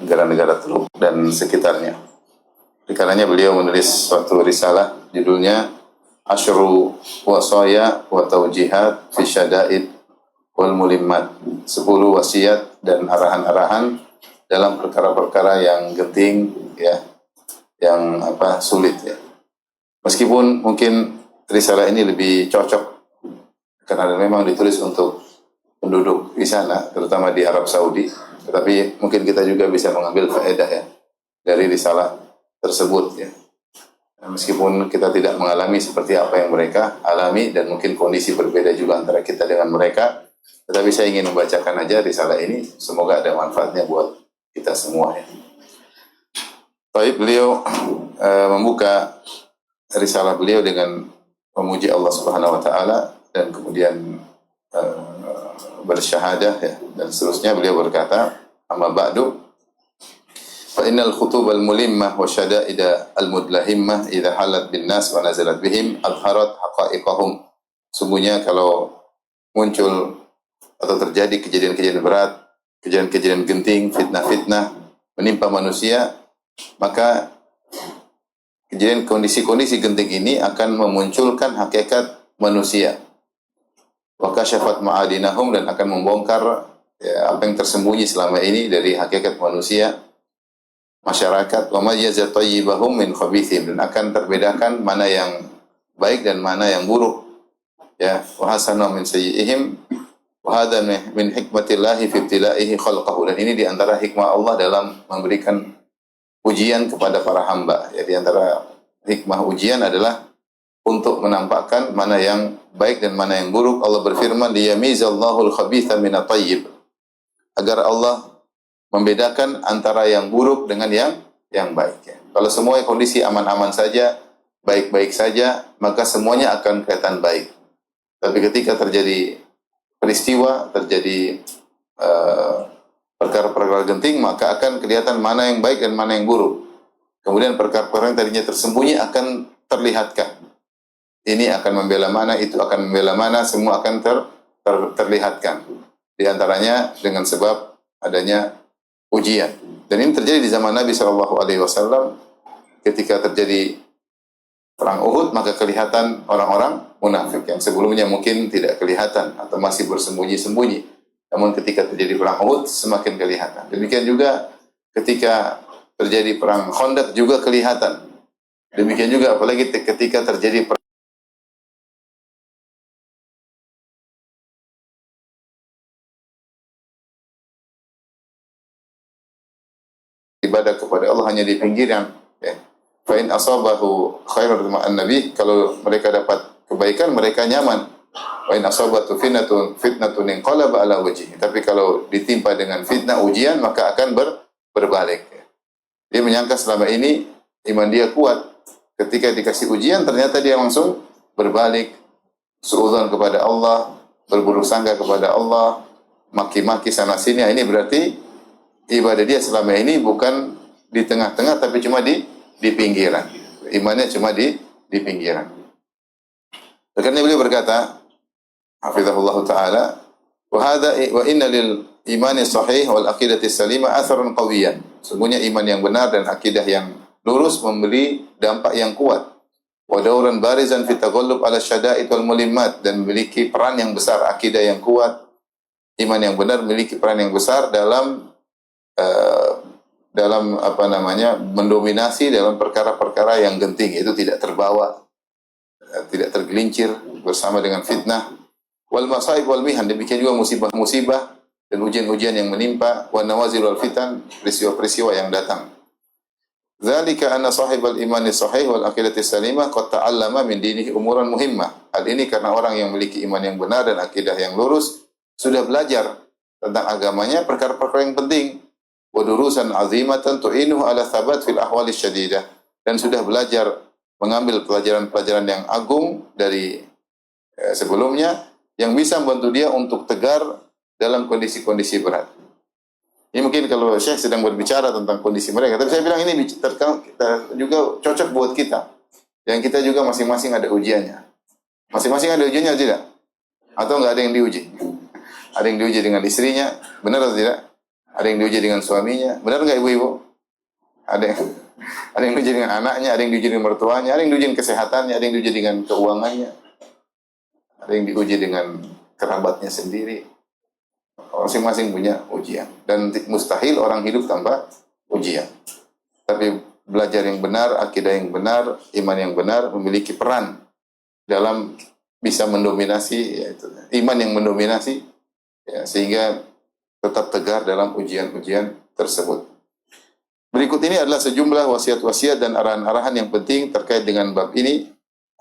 negara-negara Teluk dan sekitarnya. Karenanya beliau menulis suatu risalah judulnya Asyru Wasaya wa Taujihat fi Syada'id wal Mulimmat, 10 wasiat dan arahan-arahan dalam perkara-perkara yang genting ya, yang sulit ya. Meskipun mungkin risalah ini lebih cocok karena memang ditulis untuk penduduk di sana, terutama di Arab Saudi, tetapi mungkin kita juga bisa mengambil faedah ya dari risalah tersebut ya. Meskipun kita tidak mengalami seperti apa yang mereka alami dan mungkin kondisi berbeda juga antara kita dengan mereka, tetapi saya ingin membacakan aja risalah ini, semoga ada manfaatnya buat kita semua ya. Baik, beliau membuka risalah beliau dengan memuji Allah Subhanahu wa taala dan kemudian bersyahadah ya, dan seterusnya. Beliau berkata, amma ba'du fa innal khutub al-mulimmah wa syada'ida al-mudlahimmah idza halat bin nas wa nazalat bihim adharat haqa'iqahum. Sungguhnya kalau muncul atau terjadi kejadian-kejadian berat, kejadian-kejadian genting, fitnah-fitnah menimpa manusia, maka kejadian kondisi-kondisi genting ini akan memunculkan hakikat manusia. Wa kasyafat ma'adinahum, dan akan membongkar ya, apa yang tersembunyi selama ini dari hakikat manusia, masyarakat. Wa mayyaza tayyibahum min khabithihim, dan akan terbedakan mana yang baik dan mana yang buruk. Ya, wa hasana min sayyi'ihim wa hadha min hikmatillahi fi ibtila'ihi khalqahu, dan ini di antara hikmah Allah dalam memberikan ujian kepada para hamba. Ya, di antara hikmah ujian adalah untuk menampakkan mana yang baik dan mana yang buruk. Allah berfirman, liyamizallahu al-khabitha minat tayyib, agar Allah membedakan antara yang buruk dengan yang baik ya. Kalau semua kondisi aman-aman saja, baik-baik saja, maka semuanya akan kelihatan baik. Tapi ketika terjadi peristiwa, terjadi perkara-perkara genting, maka akan kelihatan mana yang baik dan mana yang buruk. Kemudian perkara-perkara yang tadinya tersembunyi akan terlihatkan. Ini akan membela mana, itu akan membela mana, semua akan terlihatkan. Di antaranya dengan sebab adanya ujian. Dan ini terjadi di zaman Nabi SAW. Ketika terjadi perang Uhud, maka kelihatan orang-orang munafik yang sebelumnya mungkin tidak kelihatan atau masih bersembunyi-sembunyi. Namun ketika terjadi perang Uhud, semakin kelihatan. Demikian juga ketika terjadi perang Khandaq juga kelihatan. Demikian juga apalagi ketika terjadi perang ibadah kepada Allah hanya di pinggiran ya. Fa in asabahu khairun ma'an nabi, kalau mereka dapat kebaikan mereka nyaman. Wa in asabatu fitnatun inqalaba ala wajhihi, tapi kalau ditimpa dengan fitnah ujian maka akan berbalik ya. Dia menyangka selama ini iman dia kuat, ketika dikasih ujian ternyata dia langsung berbalik, suudzon kepada Allah, berburuk sangka kepada Allah, maki-maki sana sini. Ini berarti ibadah dia selama ini bukan di tengah-tengah tapi cuma di pinggiran. Imannya cuma di pinggiran. Karena beliau berkata, hafizahullah taala, wa inna lil imani sahih wal aqidati salimah atharan qawiyan. Sungguhnya iman yang benar dan akidah yang lurus memberi dampak yang kuat. Wa dauran barizan fi taghallub ala syada'id wal mulimmat, dan memiliki peran yang besar. Akidah yang kuat, iman yang benar memiliki peran yang besar dalam mendominasi dalam perkara-perkara yang genting, itu tidak terbawa, tidak tergelincir bersama dengan fitnah. Wal masaib wal mihan, demikian juga musibah-musibah dan ujian-ujian yang menimpa. Wan nawazil wal fitan, peristiwa-peristiwa yang datang. Dzalika anna sahibal imani sahih wal aqidati salimah qad ta'allama min dinihi umuran muhimmah. Hal ini karena orang yang memiliki iman yang benar dan akidah yang lurus sudah belajar tentang agamanya perkara-perkara yang penting. Wa durusan azimatan tu'inuhu ala thabat fil ahwali syadidah, dan sudah belajar mengambil pelajaran-pelajaran yang agung dari sebelumnya yang bisa membantu dia untuk tegar dalam kondisi-kondisi berat. Ini mungkin kalau Syekh sedang berbicara tentang kondisi mereka, tapi saya bilang ini kita juga cocok buat kita. Yang kita juga masing-masing ada ujiannya. Masing-masing ada ujiannya tidak? Atau enggak ada yang diuji? Ada yang diuji dengan istrinya, benar atau tidak? ada yang diuji dengan suaminya. Benar nggak ibu-ibu? Ada yang, ada yang diuji dengan anaknya, ada yang diuji dengan mertuanya, ada yang diuji dengan kesehatannya, ada yang diuji dengan keuangannya, ada yang diuji dengan kerabatnya sendiri. Masing-masing punya ujian. Dan mustahil orang hidup tanpa ujian. Tapi belajar yang benar, akidah yang benar, iman yang benar memiliki peran dalam bisa mendominasi, yaitu iman yang mendominasi, ya, sehingga tetap tegar dalam ujian-ujian tersebut. Berikut ini adalah sejumlah wasiat-wasiat dan arahan-arahan yang penting terkait dengan bab ini.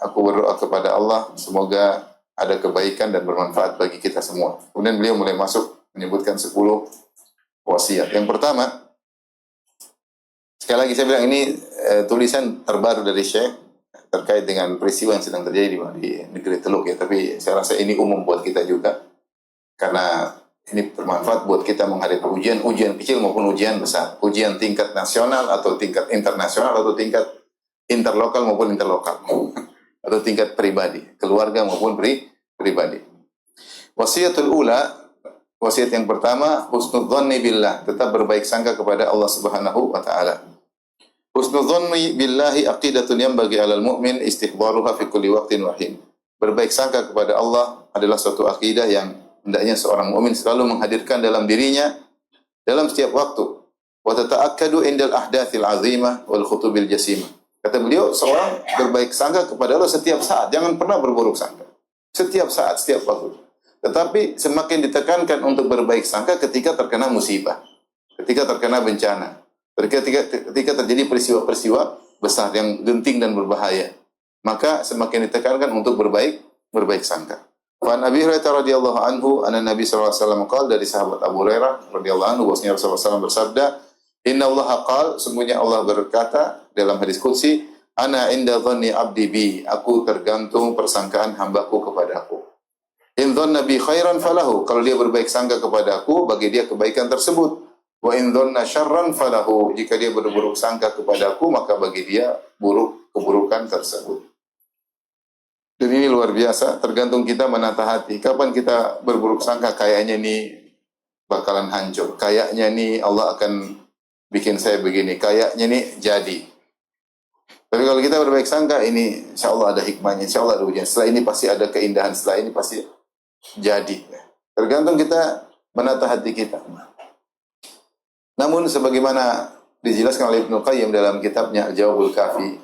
Aku berdoa kepada Allah, semoga ada kebaikan dan bermanfaat bagi kita semua. Kemudian beliau mulai masuk menyebutkan 10 wasiat. Yang pertama, sekali lagi saya bilang ini tulisan terbaru dari Syekh terkait dengan peristiwa yang sedang terjadi di negeri Teluk ya. Tapi saya rasa ini umum buat kita juga. Karena ini bermanfaat buat kita menghadapi ujian kecil maupun ujian besar. Ujian tingkat nasional atau tingkat internasional atau tingkat interlokal maupun interlokal. Atau tingkat pribadi, keluarga maupun pribadi. Wasiatul ula, wasiat yang pertama, husnudzanni billah, tetap berbaik sangka kepada Allah Subhanahu wa taala. Husnudzanni billahi aqidatun yanbaghi 'alal mu'min istihdaruha fi kulli waqtin wa hin. Berbaik sangka kepada Allah adalah suatu akidah yang hendaknya seorang mukmin selalu menghadirkan dalam dirinya dalam setiap waktu. Wa tata'akkadu indal ahdatsil 'azimah wal khutubil jasimah. Kata beliau, seorang berbaik sangka kepada Allah setiap saat, jangan pernah berburuk sangka. Setiap saat, setiap waktu. Tetapi semakin ditekankan untuk berbaik sangka ketika terkena musibah, ketika terkena bencana, ketika terjadi peristiwa-peristiwa besar yang genting dan berbahaya, maka semakin ditekankan untuk berbaik sangka. Wa an Abi Hurairah radhiyallahu anhu anna Nabi sallallahu alaihi wasallam qala, dari sahabat Abu Hurairah radhiyallahu anhu bahwasanya Rasulullah SAW bersabda, Inna Allah qala, sungguhnya Allah berkata dalam hadis qudsi, ana inda dhanni abdi bi, aku tergantung persangkaan hambaku kepadaku. In dhanna bi khairan falahu, kalau dia berbaik sangka kepadaku, bagi dia kebaikan tersebut. Wa in dhanna syarran falahu, jika dia berburuk sangka kepadaku, maka bagi dia keburukan tersebut. Dan ini luar biasa, tergantung kita menata hati. Kapan kita berburuk sangka, kayaknya nih bakalan hancur. Kayaknya nih Allah akan bikin saya begini. Kayaknya nih jadi. Tapi kalau kita berbaik sangka, ini insya Allah ada hikmahnya, insya Allah ada ujian. Setelah ini pasti ada keindahan, setelah ini pasti jadi. Tergantung kita menata hati kita. Namun sebagaimana dijelaskan oleh Ibnu Qayyim dalam kitabnya Al-Jawabul Kafi,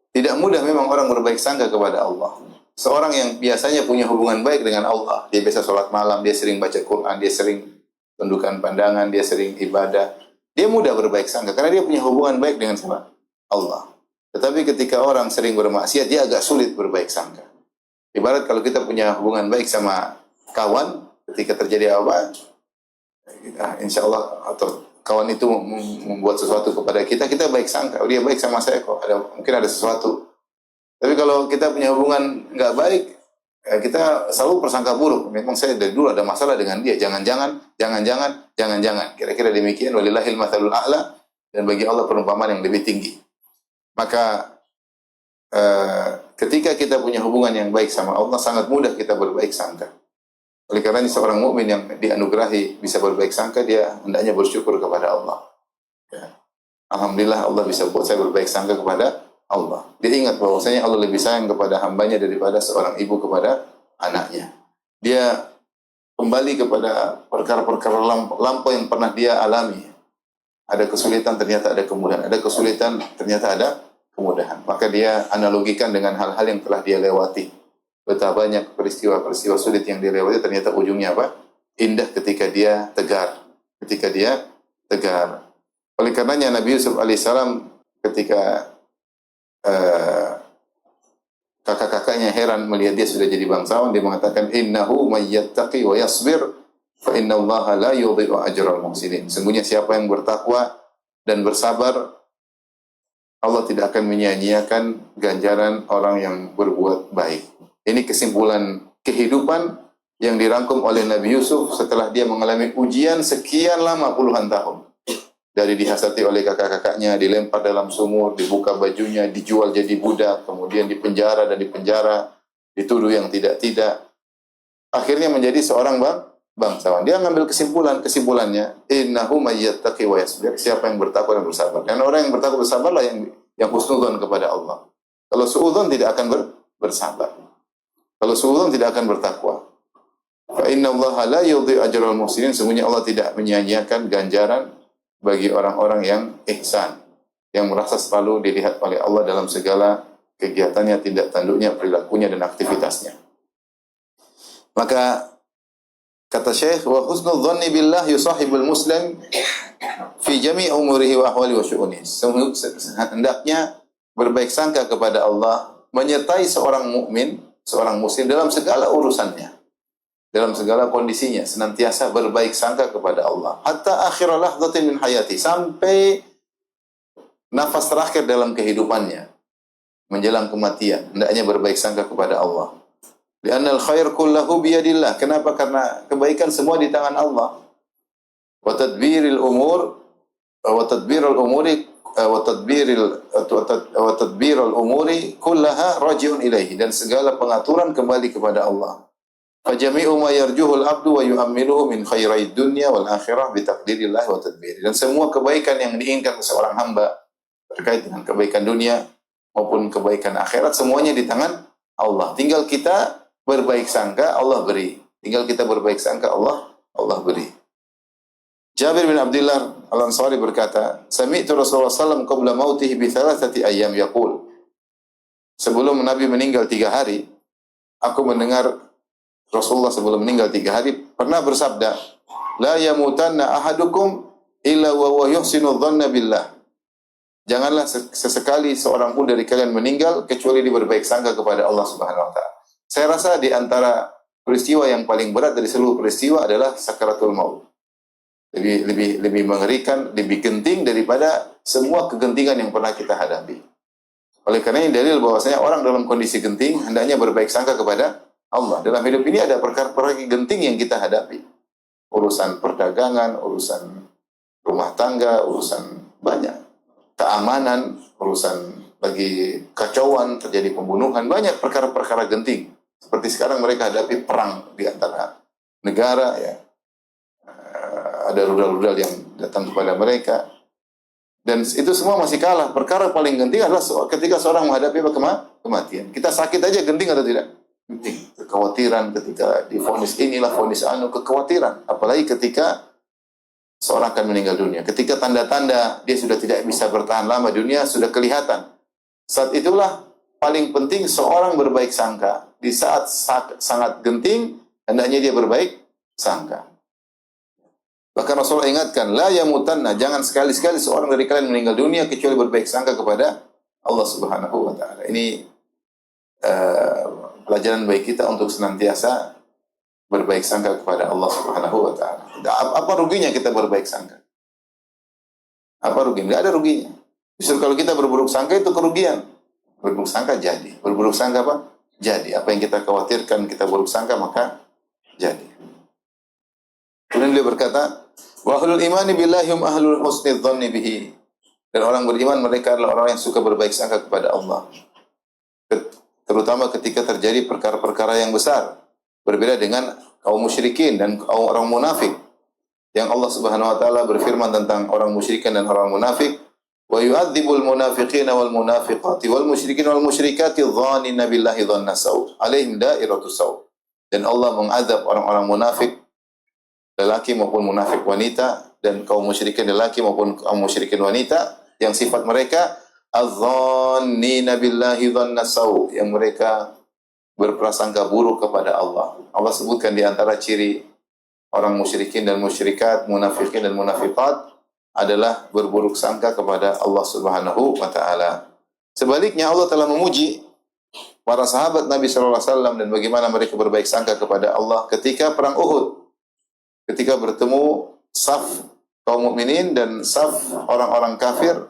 tidak mudah memang orang berbaik sangka kepada Allah. Seorang yang biasanya punya hubungan baik dengan Allah, dia biasa sholat malam, dia sering baca Quran, dia sering tundukkan pandangan, dia sering ibadah, dia mudah berbaik sangka karena dia punya hubungan baik dengan siapa? Allah. Tetapi ketika orang sering bermaksiat, dia agak sulit berbaik sangka. Ibarat kalau kita punya hubungan baik sama kawan, ketika terjadi apa, insya Allah atau kawan itu membuat sesuatu kepada kita, kita baik sangka, oh, dia baik sama saya kok, mungkin ada sesuatu. Tapi kalau kita punya hubungan nggak baik, kita selalu persangka buruk. Memang saya dari dulu ada masalah dengan dia. Jangan-jangan. Kira-kira demikian. Walillahil mathalul a'la. Dan bagi Allah perumpamaan yang lebih tinggi. Maka ketika kita punya hubungan yang baik sama Allah, sangat mudah kita berbaik sangka. Oleh karena seorang mukmin yang dianugerahi bisa berbaik sangka, dia hendaknya bersyukur kepada Allah. Ya. Alhamdulillah Allah bisa buat saya berbaik sangka kepada Allah. Dia ingat bahwasanya Allah lebih sayang kepada hambanya daripada seorang ibu kepada anaknya. Dia kembali kepada perkara-perkara lampau yang pernah dia alami. Ada kesulitan, ternyata ada kemudahan. Ada kesulitan, ternyata ada kemudahan. Maka dia analogikan dengan hal-hal yang telah dia lewati. Betapa banyak peristiwa-peristiwa sulit yang dia lewati, ternyata ujungnya apa? Indah ketika dia tegar. Oleh karenanya Nabi Yusuf alaihissalam ketika kakak-kakaknya heran melihat dia sudah jadi bangsawan, dia mengatakan innahu may yattaqi wa yasbir fa innallaha la yudhi'u ajral muhsinin. Sungguhnya siapa yang bertakwa dan bersabar, Allah tidak akan menyia-nyiakan ganjaran orang yang berbuat baik. Ini kesimpulan kehidupan yang dirangkum oleh Nabi Yusuf setelah dia mengalami ujian sekian lama puluhan tahun. Dari dihasati oleh kakak-kakaknya, dilempar dalam sumur, dibuka bajunya, dijual jadi budak, kemudian dipenjara, dituduh yang tidak-tidak. Akhirnya menjadi seorang bangsawan. Dia ngambil kesimpulannya, innahu may yattaqi wa yasbir. Siapa yang bertakwa dan bersabar. Dan orang yang bertakwa bersabar lah yang husnudzon kepada Allah. Kalau suudzon tidak akan bersabar. Kalau suudzon tidak akan bertakwa. Fa inna Allah la yudhi ajral muhsinin. Sesungguhnya Allah tidak menyia-nyiakan ganjaran bagi orang-orang yang ihsan, yang merasa selalu dilihat oleh Allah dalam segala kegiatannya, tindak tanduknya, perilakunya dan aktivitasnya. Maka kata Syekh, wa husnul dhanni billah yusahibul muslim fi jami' umurihi wa ahwali wa syu'uni. Hendaknya berbaik sangka kepada Allah menyertai seorang mukmin, seorang muslim dalam segala urusannya, dalam segala kondisinya, senantiasa berbaik sangka kepada Allah. Hatta akhir lahzatin min hayati, sampai nafas terakhir dalam kehidupannya, menjelang kematian, hendaknya berbaik sangka kepada Allah. Li'anna al-khair kullahu biyadillah. Kenapa? Karena kebaikan semua di tangan Allah. Wa tadbiril umur wa tadbirul umuri wa tadbirul umuri kullaha raji'un ilaihi, dan segala pengaturan kembali kepada Allah. Fa jami'u ma yarjuhul abdu wa yu'ammiluhu min khairid dunya wal akhirah bi taqdirillah wa tadbir. Dan semua kebaikan yang diinginkan seorang hamba terkait dengan kebaikan dunia maupun kebaikan akhirat, semuanya di tangan Allah. Tinggal kita berbaik sangka, Allah beri. Tinggal kita berbaik sangka, Allah beri. Jabir bin Abdullah Al-Ansari berkata, Sami'tu Rasulullah SAW qabla mautihi bi thalathati ayyam yaqul. Sebelum Nabi meninggal 3 hari, aku mendengar Rasulullah sebelum meninggal 3 hari pernah bersabda, La yamutanna ahadukum illa wa huwa yuhsinu dhanna billah. Janganlah sesekali seorang pun dari kalian meninggal kecuali dia berbaik sangka kepada Allah Subhanahu wa taala. Saya rasa di antara peristiwa yang paling berat dari seluruh peristiwa adalah sakaratul maut. Lebih mengerikan, lebih genting daripada semua kegentingan yang pernah kita hadapi. Oleh karena ini dalil bahwasanya orang dalam kondisi genting hendaknya berbaik sangka kepada Allah. Dalam hidup ini ada perkara-perkara genting yang kita hadapi. Urusan perdagangan, urusan rumah tangga, urusan banyak. Keamanan, urusan lagi kacauan, terjadi pembunuhan, banyak perkara-perkara genting. Seperti sekarang mereka hadapi perang di antara negara, ya. Ada rudal-rudal yang datang kepada mereka. Dan itu semua masih kalah. Perkara paling genting adalah ketika seorang menghadapi kematian. Kita sakit aja genting atau tidak? Genting. Kekhawatiran ketika divonis inilah, vonis anu, kekhawatiran. Apalagi ketika seorang akan meninggal dunia. Ketika tanda-tanda dia sudah tidak bisa bertahan lama, dunia sudah kelihatan. Saat itulah paling penting seorang berbaik sangka. Di saat sangat genting, hendaknya dia berbaik sangka. Bahkan Rasulullah ingatkan, la yamutanna, jangan sekali-sekali seorang dari kalian meninggal dunia kecuali berbaik sangka kepada Allah Subhanahu wa taala. Ini pelajaran bagi kita untuk senantiasa berbaik sangka kepada Allah Subhanahu wa taala. Apa ruginya kita berbaik sangka? Apa ruginya? Enggak ada ruginya. Justru kalau kita berburuk sangka itu kerugian. Berburuk sangka jadi. Berburuk sangka apa? Jadi. Apa yang kita khawatirkan kita buruk sangka maka jadi. Kemudian beliau berkata, wa ahlul imani billahi hum ahlul husni dhanni bihi. Dan orang beriman mereka adalah orang yang suka berbaik sangka kepada Allah. Terutama ketika terjadi perkara-perkara yang besar. Berbeda dengan kaum musyrikin dan kaum orang munafik. Yang Allah Subhanahu wa taala berfirman tentang orang musyrikin dan orang munafik, wa yu'adzibul munafiqina wal munafiqati wal musyrikin wal musyrikati dhannina billahi dhanna saw. Alaihim da'iratus saw. Dan Allah mengazab orang-orang munafik lelaki maupun munafik wanita, dan kaum musyrikin lelaki maupun kaum musyrikin wanita yang sifat mereka adh-dhannina billahi dhanna saw, yang mereka berprasangka buruk kepada Allah. Allah sebutkan di antara ciri orang musyrikin dan musyrikat, munafikin dan munafiqat adalah berburuk sangka kepada Allah Subhanahu wa taala. Sebaliknya Allah telah memuji para sahabat Nabi sallallahu alaihi wasallam dan bagaimana mereka berbaik sangka kepada Allah ketika perang Uhud. Ketika bertemu saf kaum mukminin dan saf orang-orang kafir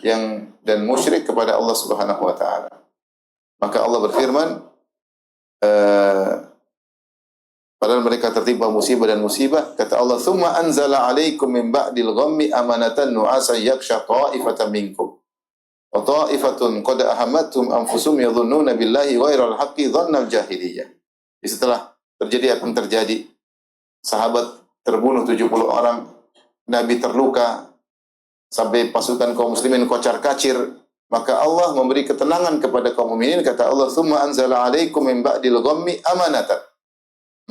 dan musyrik kepada Allah Subhanahu wa taala. Maka Allah berfirman, padahal mereka tertimpa musibah dan musibah, kata Allah, "Tsumma anzala 'alaikum min ba'dil ghammi amanatan nu'asan yakhsha ta'ifatan minkum. Wa ta'ifatun qad ahammatum anfusum yadhunnuna billahi ghairal haqqi dhannal jahiliyah." Setelah terjadi apa yang terjadi, sahabat terbunuh 70 orang, Nabi terluka, sampai pasukan kaum muslimin kocar-kacir, maka Allah memberi ketenangan kepada kaum mukminin. Kata Allah, "Tsumma anzala 'alaikum min ba'dil ghammi amanatan."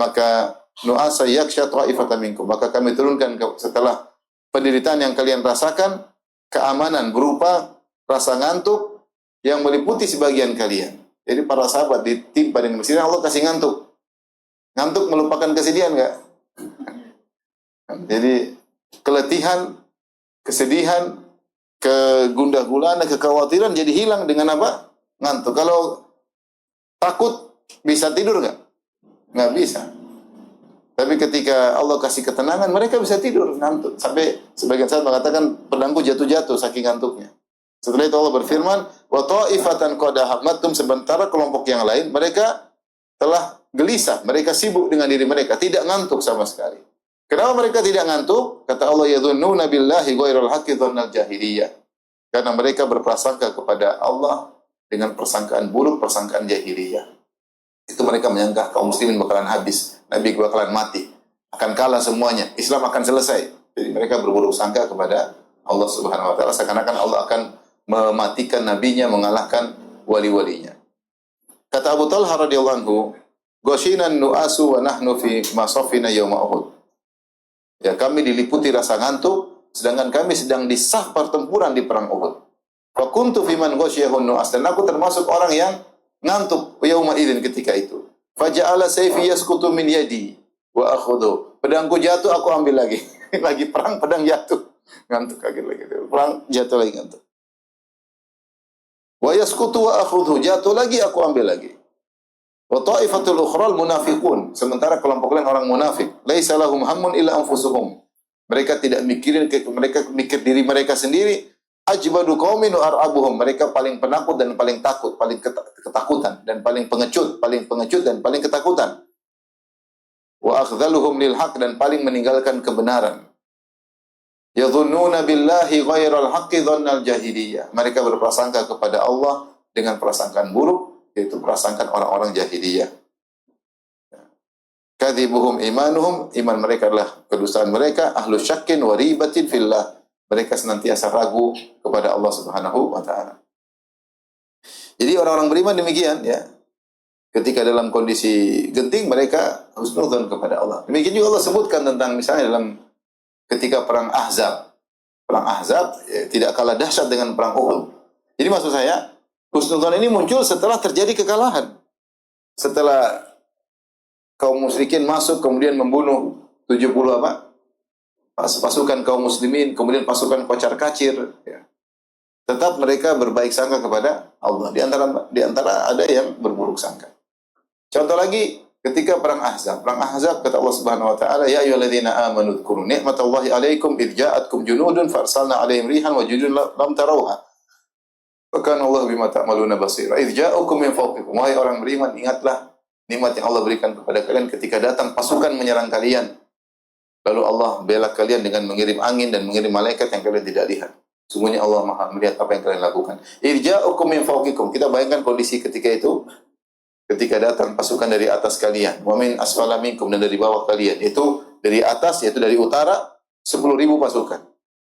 Maka nu'asa yaksha ta'ifatan minkum. Maka kami turunkan setelah penderitaan yang kalian rasakan, keamanan berupa rasa ngantuk yang meliputi sebagian kalian. Jadi para sahabat ditimpa dengan kesedihan, Allah kasih ngantuk. Ngantuk melupakan kesedihan enggak? Jadi keletihan, kesedihan, kegundah gulaan, kekhawatiran jadi hilang dengan apa? Ngantuk. Kalau takut bisa tidur enggak? Enggak bisa. Tapi ketika Allah kasih ketenangan, mereka bisa tidur ngantuk. Sampai sebagian sahabat mengatakan pedangku jatuh-jatuh saking ngantuknya. Setelah itu Allah berfirman, "Wa ta'ifatan qad hammatum," sementara kelompok yang lain mereka telah gelisah, mereka sibuk dengan diri mereka, tidak ngantuk sama sekali. Kenapa mereka tidak ngantuk? Kata Allah, "Yadhunnuna billahi ghairal haqqi dhannal jahiliyah." Karena mereka berprasangka kepada Allah dengan persangkaan buruk, persangkaan jahiliyah. Itu mereka menyangka kaum muslimin bakalan habis, Nabi bakalan mati, akan kalah semuanya, Islam akan selesai. Jadi mereka berburuk sangka kepada Allah Subhanahu wa taala, seakan-akan Allah akan mematikan nabinya, mengalahkan wali-walinya. Kata Abu Talha radhiyallahu anhu, "Ghasyinan nu'asu wa nahnu fi masafina yauma Uhud." Ya, kami diliputi rasa ngantuk sedangkan kami sedang di saf pertempuran di perang Uhud. Wa kuntu fi man ghasyiyahun nu'as, dan aku termasuk orang yang ngantuk yauma idzin ketika itu. Faja'ala sayfi yasqutu min yadi wa akhudhu. Pedangku jatuh, aku ambil lagi. Lagi perang pedang jatuh. Ngantuk lagi. Perang jatuh lagi ngantuk. Wa yasqutu wa akhudhu, jatuh lagi aku ambil lagi. Wa ta'ifatul ukhral munafiqun, sementara kelompok lain orang munafik. Laisa lahum hammun illa anfusuhum. Mereka tidak mereka mikir diri mereka sendiri. Ajbadu qaumin wa ar'abuhum, mereka paling penakut dan paling takut, paling ketakutan dan paling pengecut dan paling ketakutan. Wa akhdhaluhum lil haqq, dan paling meninggalkan kebenaran. Yadhunnuna billahi ghairal haqqi dhannal jahiliyah. Mereka berprasangka kepada Allah dengan prasangkaan buruk, yaitu prasangkaan orang-orang jahiliyah. Kadzibuhum imanuhum, iman mereka adalah kedustaan mereka. Ahlu syakkin wa ribatin fillah, mereka senantiasa ragu kepada Allah Subhanahu wa taala. Jadi orang-orang beriman demikian, ya. Ketika dalam kondisi genting mereka husnudzon kepada Allah. Demikian juga Allah sebutkan tentang misalnya dalam ketika perang Ahzab. Perang Ahzab tidak kalah dahsyat dengan perang Uhud. Jadi maksud saya, husnudzon ini muncul setelah terjadi kekalahan. Setelah kaum musyrikin masuk kemudian membunuh 70 pasukan kaum muslimin, kemudian pasukan kocar-kacir, ya. Tetap mereka berbaik sangka kepada Allah. Di antara ada yang berburuk sangka. Contoh lagi ketika perang Ahzab. Perang Ahzab kata Allah Subhanahu wa taala, "Ya ayyuhalladzina amanu dzkuru ni'matallahi 'alaikum idz ja'atkum junudun farsalna 'alaihim rihan wa junudun lam tarawha. Wa kana Allahu bima ta'maluna basira. Idz ja'akum min fawqikum." Wahai orang beriman, ingatlah nikmat yang Allah berikan kepada kalian ketika datang pasukan menyerang kalian. Lalu Allah bela kalian dengan mengirim angin dan mengirim malaikat yang kalian tidak lihat. Sungguhnya Allah Maha melihat apa yang kalian lakukan. Idz ja'akum min fawqikum. Kita bayangkan kondisi ketika itu. Ketika datang pasukan dari atas kalian, wa min asfala minkum, dan dari bawah kalian. Itu dari atas, yaitu dari utara 10.000 pasukan.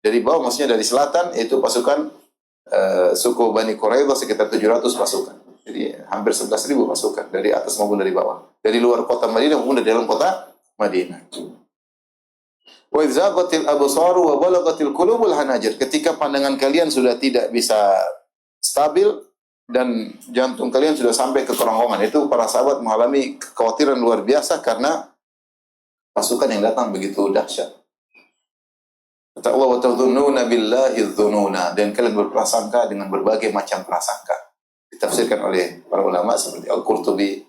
Dari bawah maksudnya dari selatan, yaitu pasukan suku Bani Quraidah sekitar 700 pasukan. Jadi hampir 11.000 pasukan dari atas maupun dari bawah. Dari luar kota Madinah maupun dari dalam kota Madinah. Wa idzaqatil absaru wa balagatil qulubul hanajir. Ketika pandangan kalian sudah tidak bisa stabil dan jantung kalian sudah sampai ke kerongkongan, itu para sahabat mengalami kekhawatiran luar biasa karena pasukan yang datang begitu dahsyat. Kata Allah, "Wa tadhunnuna billahi dzununa," dan kalian berprasangka dengan berbagai macam prasangka. Ditafsirkan oleh para ulama seperti Al-Qurtubi,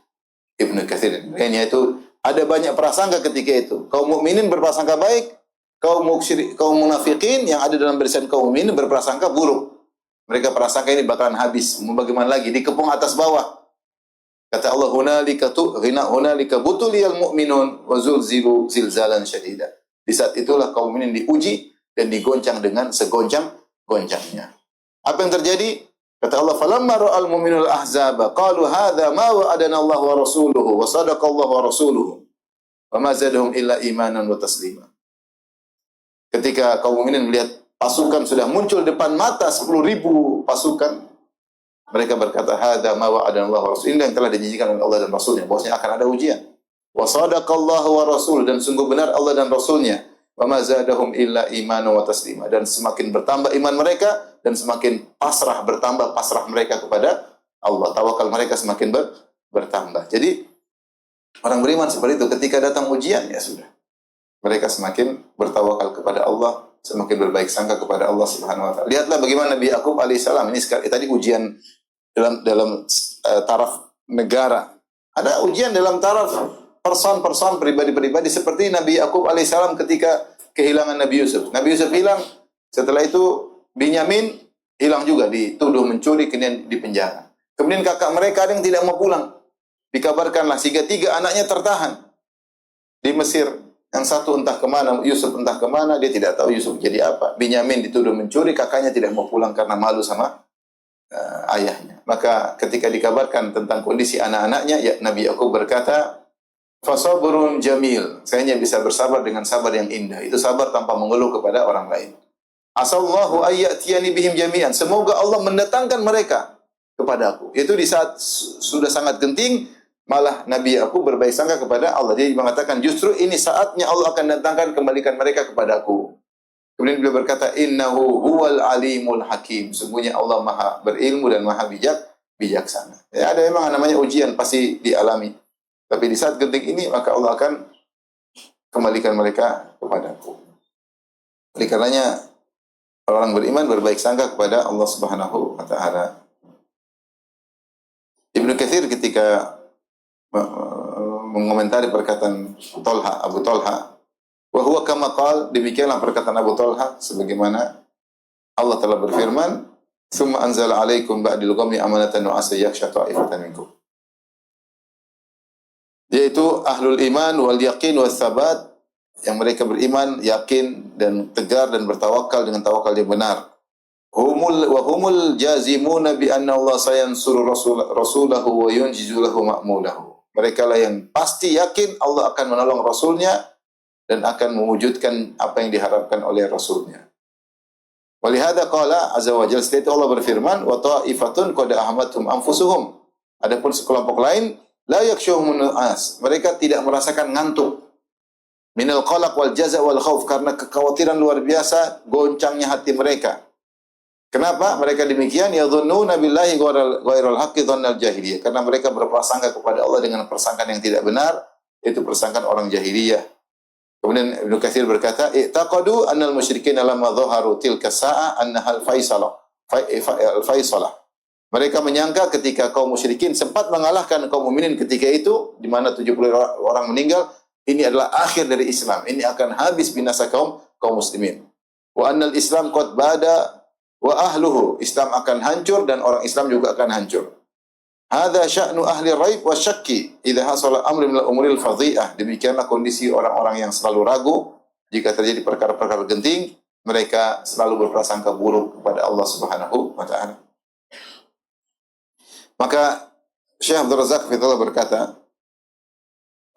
Ibnu Katsir. Lainnya itu ada banyak prasangka ketika itu. Kaum mukminin berprasangka baik, kaum munafikin yang ada dalam barisan kaum mukminin berprasangka buruk. Mereka prasangka ini bakalan habis. Mau bagaimana lagi? Dikepung atas bawah. Kata Allah, "Hunalika butuliyal mu'minun wa zulzilu zilzalan syadida." Di saat itulah kaum mukminin diuji dan digoncang dengan segoncang-goncangnya. Apa yang terjadi? Kata Allah, "Falamma ra'al mu'minul ahzaba qalu hadza ma wa'adana Allah wa rasuluhu wa sadaqa Allah wa rasuluhu." Wa ma zadahum illa imanan wa taslima. Ketika kaum mukminin melihat pasukan sudah muncul depan mata 10.000 pasukan, mereka berkata, hadza ma wa'adana Allah wa rasul. Ini yang telah dijanjikan oleh Allah dan Rasulnya, bahwasanya akan ada ujian. Wa sadaqallahu wa rasul, dan sungguh benar Allah dan Rasulnya. Wa ma zadahum illa imanan wa taslima, dan semakin bertambah iman mereka dan semakin bertambah pasrah mereka kepada Allah. Tawakal mereka semakin bertambah. Jadi orang beriman seperti itu, ketika datang ujian ya sudah. Mereka semakin bertawakal kepada Allah, semakin berbaik sangka kepada Allah Subhanahu wa taala. Lihatlah bagaimana Nabi Yakub alaihissalam, ini sekali tadi ujian dalam taraf negara. Ada ujian dalam taraf person pribadi-pribadi, seperti Nabi Yakub alaihissalam ketika kehilangan Nabi Yusuf. Nabi Yusuf hilang, setelah itu Binyamin hilang juga, dituduh mencuri, kemudian dipenjara. Kemudian kakak mereka ada yang tidak mau pulang. Dikabarkanlah sehingga 3 anaknya tertahan di Mesir. Yang satu entah kemana, Yusuf entah kemana, dia tidak tahu Yusuf jadi apa. Binyamin dituduh mencuri, kakaknya tidak mau pulang karena malu sama ayahnya. Maka ketika dikabarkan tentang kondisi anak-anaknya, ya, Nabi Yakub berkata, fasabrun jamil, saya hanya bisa bersabar dengan sabar yang indah. Itu sabar tanpa mengeluh kepada orang lain. Asallahu ayyatiyani bihim jami'an, semoga Allah mendatangkan mereka kepadaku. Itu di saat sudah sangat genting, malah Nabi Yakub berbaik sangka kepada Allah. Dia mengatakan, justru ini saatnya Allah akan datangkan, kembalikan mereka kepadaku. Kemudian beliau berkata, innahu huwal alimul hakim. Sungguhnya Allah maha berilmu dan maha bijaksana. Ya, ada memang namanya ujian, pasti dialami. Tapi di saat genting ini, maka Allah akan kembalikan mereka kepadaku. Oleh karenanya, orang beriman berbaik sangka kepada Allah Subhanahu wa ta'ala. Ibnu Katsir ketika mengomentari perkataan Abu Talha, wa huwa kama qala, demikianlah perkataan Abu Talha sebagaimana Allah telah berfirman, "Tsumma anzala 'alaikum ba'dal ghammi amanatan wa asyakhsha ta'ifatan minkum." Yaitu ahlul iman wal yaqin was sabat, yang mereka beriman, yakin dan tegar dan bertawakal dengan tawakal yang benar. Humul jazimuna bi anna Allah sayansuru rasulahu wa yunjizu lahu ma'mulahu. Mereka lah yang pasti yakin Allah akan menolong Rasulnya dan akan mewujudkan apa yang diharapkan oleh Rasulnya. Walihada qala azza wa jalla, setelah itu Allah berfirman, wa ta'ifatun qad ahmatum anfusuhum. Adapun sekelompok lain, la yakshuhumun nas, mereka tidak merasakan ngantuk. Minal qalaq wal jaza wal khauf, karena kekhawatiran luar biasa, goncangnya hati mereka. Kenapa mereka demikian? Yadhunnuna billahi ghairal haqqi dhannal jahiliyah, karena mereka berprasangka kepada Allah dengan persangkaan yang tidak benar, itu persangkaan orang jahiliyah. Kemudian Ibnu Katsir berkata, i'taqadu annal musyrikin lamma dhaharu tilka sa'a annahal faisalah. Mereka menyangka ketika kaum musyrikin sempat mengalahkan kaum mukminin ketika itu, di mana 70 orang meninggal, ini adalah akhir dari Islam. Ini akan habis binasa kaum muslimin. Wa annal Islam qad bada wa ahluhu, Islam akan hancur dan orang Islam juga akan hancur. Hadza sya'nu ahli raib wa syakki idza hasala amrun min al-umuril fadhi'ah. Demikianlah kondisi orang-orang yang selalu ragu jika terjadi perkara-perkara genting, mereka selalu berprasangka buruk kepada Allah Subhanahu wa taala. Maka Syekh Abdul Razak Fitullah berkata,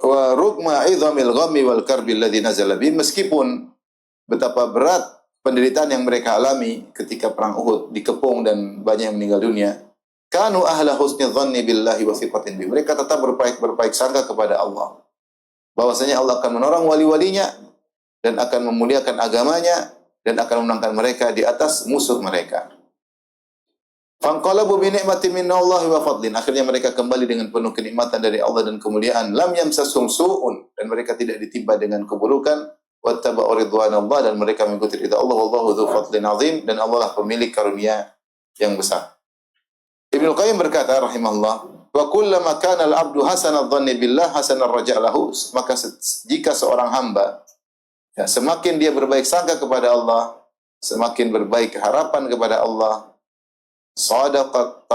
wa rugma 'idhamil ghammi wal karbi alladhi nazala bi, meskipun betapa berat penderitaan yang mereka alami ketika perang Uhud, dikepung dan banyak yang meninggal dunia, kanu ahla husni dhanni billahi wa thiqatin bi, mereka tetap berbaik sangka kepada Allah, bahwasanya Allah akan menolong wali-walinya dan akan memuliakan agamanya dan akan memenangkan mereka di atas musuh mereka. Fanqalabu bi ni'matin minallahi wa fadlin, akhirnya mereka kembali dengan penuh kenikmatan dari Allah dan kemuliaan. Lam yamsasum su'un, dan mereka tidak ditimpa dengan keburukan. Wattaba'u ridwanallah, dan mereka mengikuti ridha Allah. Wallahu dzu fadlin azim, dan Allah lah pemilik karunia yang besar. Ibnu Qayyim berkata rahimahullah, wa kullama kana al-'abdu hasanadh dhanni billah hasanar raja' lahu, maka jika seorang hamba ya, semakin dia berbaik sangka kepada Allah, semakin berbaik harapan kepada Allah, sadiqat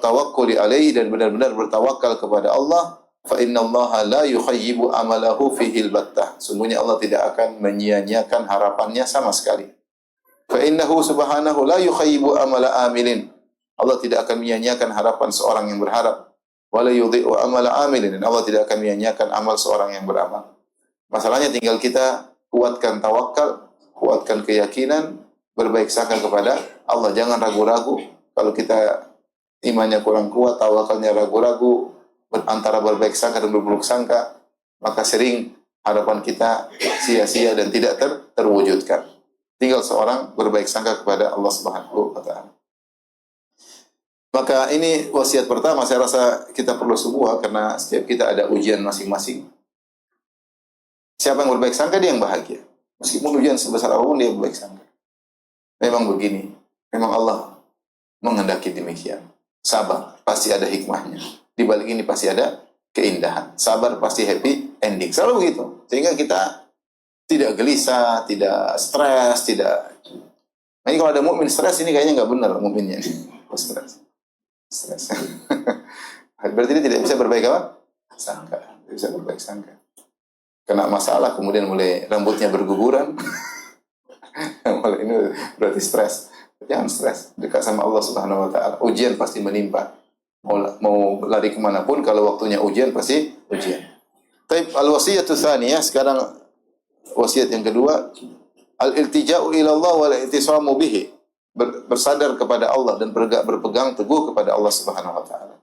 tawakkuli alaihi, dan benar-benar bertawakal kepada Allah, fa innallaha la yukhayyibu amalahu fihil battah, sungguhnya Allah tidak akan menyia-nyiakan harapannya sama sekali. Fa innahu subhanahu la yukhayyibu amala amilin, Allah tidak akan menyia-nyiakan harapan seorang yang berharap. wa la yudhi'u amala 'amilin, dan Allah tidak akan menyia-nyiakan amal seorang yang beramal. Masalahnya tinggal kita kuatkan tawakal, kuatkan keyakinan, berbaik sangka kepada Allah. Jangan ragu-ragu. Kalau kita imannya kurang kuat, tawakalnya ragu-ragu, antara berbaik sangka dan berburuk sangka, maka sering harapan kita sia-sia dan tidak terwujudkan. Tinggal seorang berbaik sangka kepada Allah Subhanahu wa taala. Maka ini wasiat pertama, saya rasa kita perlu semua, karena setiap kita ada ujian masing-masing. Siapa yang berbaik sangka, dia yang bahagia. Meskipun ujian sebesar apapun, dia berbaik sangka. Memang begini, memang Allah menghendaki demikian. Sabar, pasti ada hikmahnya. Di balik ini pasti ada keindahan. Sabar pasti happy ending. Selalu begitu. Sehingga kita tidak gelisah, tidak stres, tidak. Nah, ini kalau ada mukmin stres, ini kayaknya nggak benar mukminnya. Stres. Berarti dia tidak bisa berbaik apa? Sangka. Tidak bisa berbaik sangka. Kena masalah, kemudian mulai rambutnya berguguran. Mulai ini berarti stres. Jangan stres. Dekat sama Allah Subhanahu wa taala. Ujian pasti menimpa. Mau lari kemanapun, kalau waktunya ujian pasti ujian. Tapi al-wasiyatu tsaniyah, sekarang wasiat yang kedua, al-iltija'u ila Allah wal i'tisamu bihi. Bersandar kepada Allah dan berpegang teguh kepada Allah Subhanahu wa taala.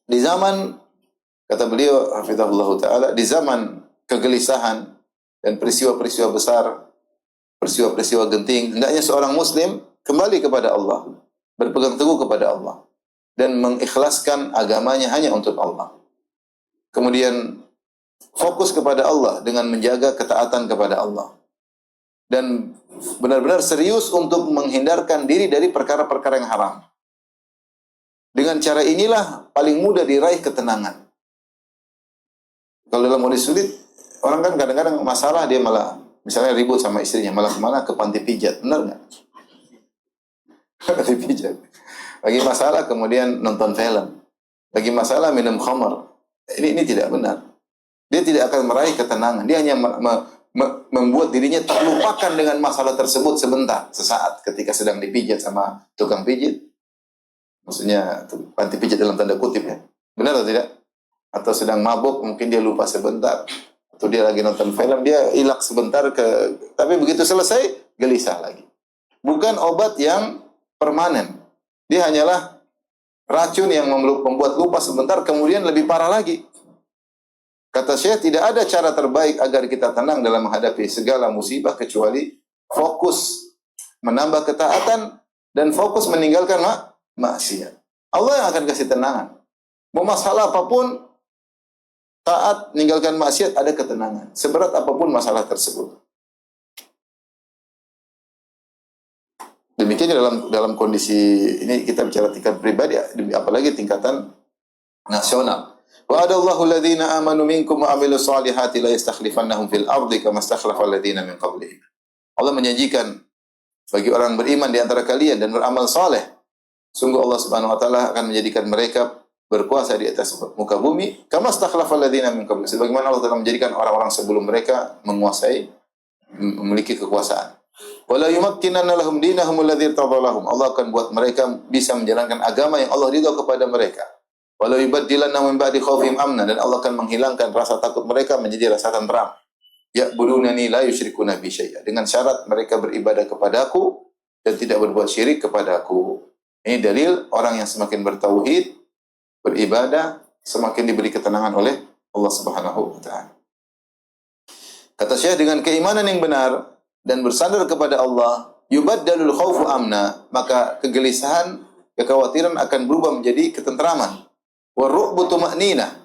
Di zaman, kata beliau hafizahullah taala, di zaman kegelisahan dan peristiwa-peristiwa besar, peristiwa-peristiwa genting, hendaknya seorang muslim kembali kepada Allah, berpegang teguh kepada Allah dan mengikhlaskan agamanya hanya untuk Allah. Kemudian fokus kepada Allah dengan menjaga ketaatan kepada Allah. Dan benar-benar serius untuk menghindarkan diri dari perkara-perkara yang haram. Dengan cara inilah paling mudah diraih ketenangan. Kalau dalam kondisi sulit, orang kan kadang-kadang masalah, dia malah misalnya ribut sama istrinya, malah kemana? Ke panti pijat. Benar nggak? Panti pijat. Lagi masalah kemudian nonton film. Lagi masalah minum khamar. Ini tidak benar. Dia tidak akan meraih ketenangan. Dia hanya membuat dirinya terlupakan dengan masalah tersebut sebentar, sesaat, ketika sedang dipijat sama tukang pijit. Maksudnya panti pijat dalam tanda kutip ya. Benar atau tidak? Atau sedang mabuk, mungkin dia lupa sebentar. Atau dia lagi nonton film, dia ilak sebentar tapi begitu selesai, gelisah lagi. Bukan obat yang permanen. Dia hanyalah racun yang membuat lupa sebentar, kemudian lebih parah lagi. Kata Syekh, tidak ada cara terbaik agar kita tenang dalam menghadapi segala musibah kecuali fokus menambah ketaatan dan fokus meninggalkan maksiat. Allah yang akan kasih tenangan. Mau masalah apapun, taat, meninggalkan maksiat, ada ketenangan. Seberat apapun masalah tersebut. Demikian dalam kondisi ini kita bicara tingkat pribadi, apalagi tingkatan nasional. Wa'adallahu alladhina amanu minkum wa 'amilus solihati la yastakhlifannahum fil ardi kama istakhlafa alladhina min qablihim. Allah menjanjikan bagi orang beriman di antara kalian dan beramal saleh, sungguh Allah Subhanahu wa taala akan menjadikan mereka berkuasa di atas muka bumi kama istakhlafa alladhina min qablihim. Sebagaimana Allah telah menjadikan orang-orang sebelum mereka menguasai, memiliki kekuasaan. Wala yumakkinanna lahum dinahum alladzi irtadalahum. Allah akan buat mereka bisa menjalankan agama yang Allah ridha kepada mereka. Walau yubaddilannahum min ba'di khaufihim amna, dan Allah akan menghilangkan rasa takut mereka menjadi rasa tenteram. Ya'budunani la yusyrikuna bi syai'a, dengan syarat mereka beribadah kepadaku dan tidak berbuat syirik kepadaku. Ini dalil orang yang semakin bertauhid, beribadah, semakin diberi ketenangan oleh Allah Subhanahu wa taala. Kata Syekh, dengan keimanan yang benar dan bersandar kepada Allah, yubaddalul khaufu amna, maka kegelisahan, kekhawatiran akan berubah menjadi ketenteraman. Waru'bu tuma'ninah,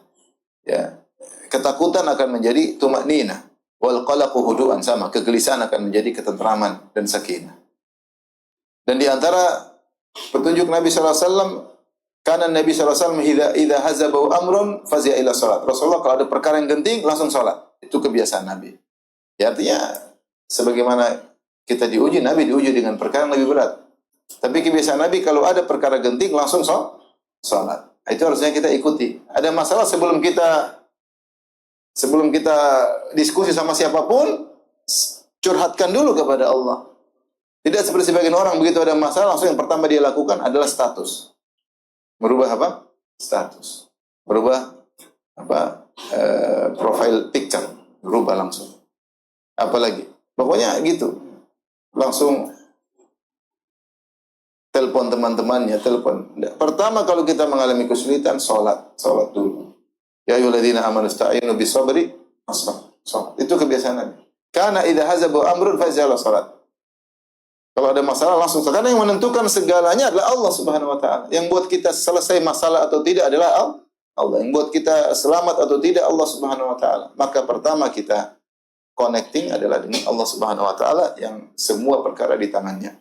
ya, ketakutan akan menjadi tuma'ninah. Wal qalaqu hudu'an, sama, kegelisahan akan menjadi ketenteraman dan sakinah. Dan di antara petunjuk Nabi sallallahu alaihi wasallam, karena Nabi sallallahu alaihi wasallam idza hazabu amrun fazi'a ila salat. Rasulullah kalau ada perkara yang genting langsung salat. Itu kebiasaan Nabi. Ya, artinya sebagaimana kita diuji, Nabi diuji dengan perkara yang lebih berat. Tapi kebiasaan Nabi kalau ada perkara genting langsung salat. Itu harusnya kita ikuti. Ada masalah sebelum kita diskusi sama siapapun, curhatkan dulu kepada Allah. Tidak seperti sebagian orang, begitu ada masalah langsung yang pertama dia lakukan adalah status. Merubah apa? status. Berubah profile picture, berubah langsung. Apalagi, pokoknya gitu. Langsung telepon teman-temannya, telepon. Pertama kalau kita mengalami kesulitan, salat dulu. Ya ayyuhalladzina amanu ista'inu bis-sabri salat. Itu kebiasaan Nabi. Kana idza hazabu amrun fazala salat. Kalau ada masalah langsung, karena yang menentukan segalanya adalah Allah Subhanahu wa taala. Yang buat kita selesai masalah atau tidak adalah Allah. Yang buat kita selamat atau tidak Allah Subhanahu wa taala. Maka pertama kita connecting adalah dengan Allah Subhanahu wa taala yang semua perkara di tangannya.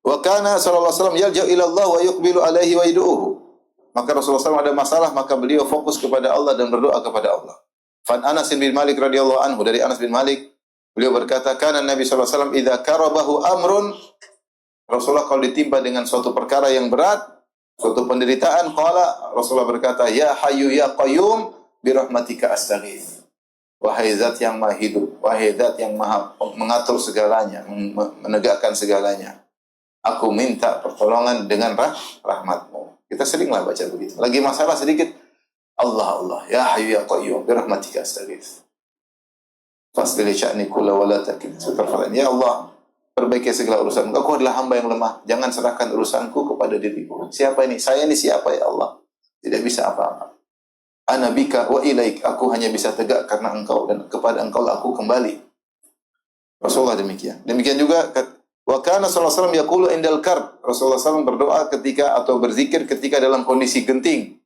Wa kana sallallahu alaihi wasallam yalja'u ila Allah wa yuqbilu alaihi wa yad'uhu. Maka Rasulullah SAW ada masalah, maka beliau fokus kepada Allah dan berdoa kepada Allah. Fan Anas bin Malik radhiyallahu anhu, dari Anas bin Malik, beliau berkata, kana Nabi sallallahu alaihi wasallam idza karabahu amrun, Rasulullah kalau ditimpa dengan suatu perkara yang berat, suatu penderitaan, qala, Rasulullah berkata, ya hayyu ya qayyum bi rahmatika astaghits. Wahai zat yang maha hidup, wahai zat yang maha mengatur segalanya, menegakkan segalanya, aku minta pertolongan dengan rahmatmu. Kita seringlah baca begitu. Lagi masalah sedikit, Allah, ya hayyu ya qayyum bi rahmatika astaghits. Fasli sya'ni kulla wa la takilni. Ya Allah, perbaiki segala urusan. Engkau adalah hamba yang lemah. Jangan serahkan urusanku kepada diriku. Siapa ini? Saya ini siapa ya Allah? Tidak bisa apa-apa. Ana bika wa ilaik. Aku hanya bisa tegak karena engkau dan kepada engkau lah aku kembali. Rasulullah demikian. Demikian juga wa kana sallallahu alaihi wasallam yaqulu indal karb. Rasulullah SAW berdoa ketika atau berzikir ketika dalam kondisi genting.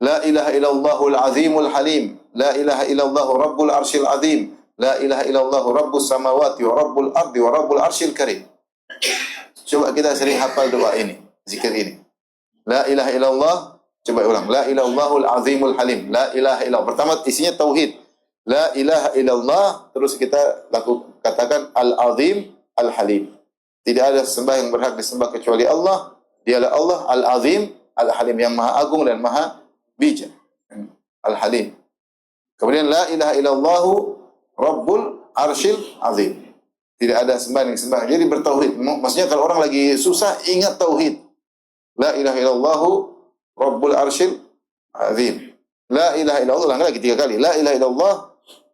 La ilaha illallahul azimul halim. La ilaha illallahu rabbul arsyil azim. La ilaha illallah rabbus samawati wa rabbul ardi wa rabbul arsyil karim. Coba kita sering hafal doa ini, zikir ini. La ilaha illallah, coba ulang. La ilallahul azimul halim. La ilaha illallah. Pertama isinya tauhid. La ilaha illallah, terus kita katakan al-azim al-halim. Tidak ada sembah yang berhak disembah kecuali Allah. Dialah Allah al-azim al-halim, yang maha agung dan maha bijak. Al-halim. Kemudian la ilaha illallah rabbul arsyil azim. Tidak ada sembahan yang disembah. Jadi bertauhid. Maksudnya kalau orang lagi susah, ingat tauhid. La ilaha illallah rabbul arsyil azim. La ilaha illallah, ulang lagi 3 kali. La ilaha illallah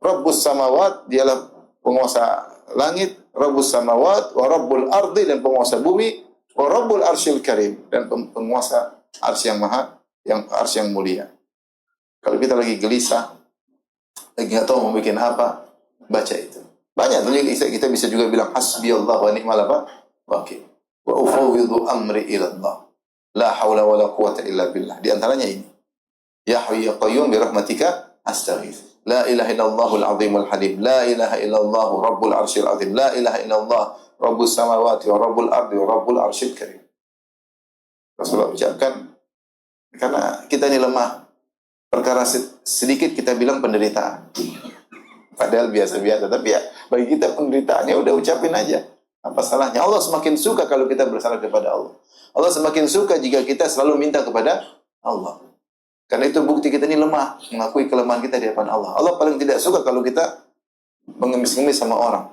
rabbus samawat, dialah penguasa langit, rabbus samawat wa rabbul ardi, dan penguasa bumi, wa rabbul arsyil karim, dan penguasa arsy yang maha, yang arsy yang mulia. Kalau kita lagi gelisah, lagi enggak tahu mau bikin apa, baca itu. Banyak tuh kita bisa juga bilang hasbiyallah wa ni'mal wakil. Wa ufawwidhu amri ila Allah. La haula wa la quwata illa billah. Di antaranya ini. Ya hayyu ya qayyum bi rahmatika astaghits. La ilaha illallahul azimul halim. La ilaha illallah rabbul arsyil azim. La ilaha illallah rabbus samawati wa rabbul ardi wa rabbul arsyil karim. Rasulullah ucapkan, karena kita ini lemah. Perkara sedikit kita bilang penderitaan. Padahal biasa-biasa, tapi ya bagi kita penderitaannya udah ucapin aja. Apa salahnya? Allah semakin suka kalau kita bersandar kepada Allah. Allah semakin suka jika kita selalu minta kepada Allah. Karena itu bukti kita ini lemah, mengakui kelemahan kita di hadapan Allah. Allah paling tidak suka kalau kita mengemis-ngemis sama orang.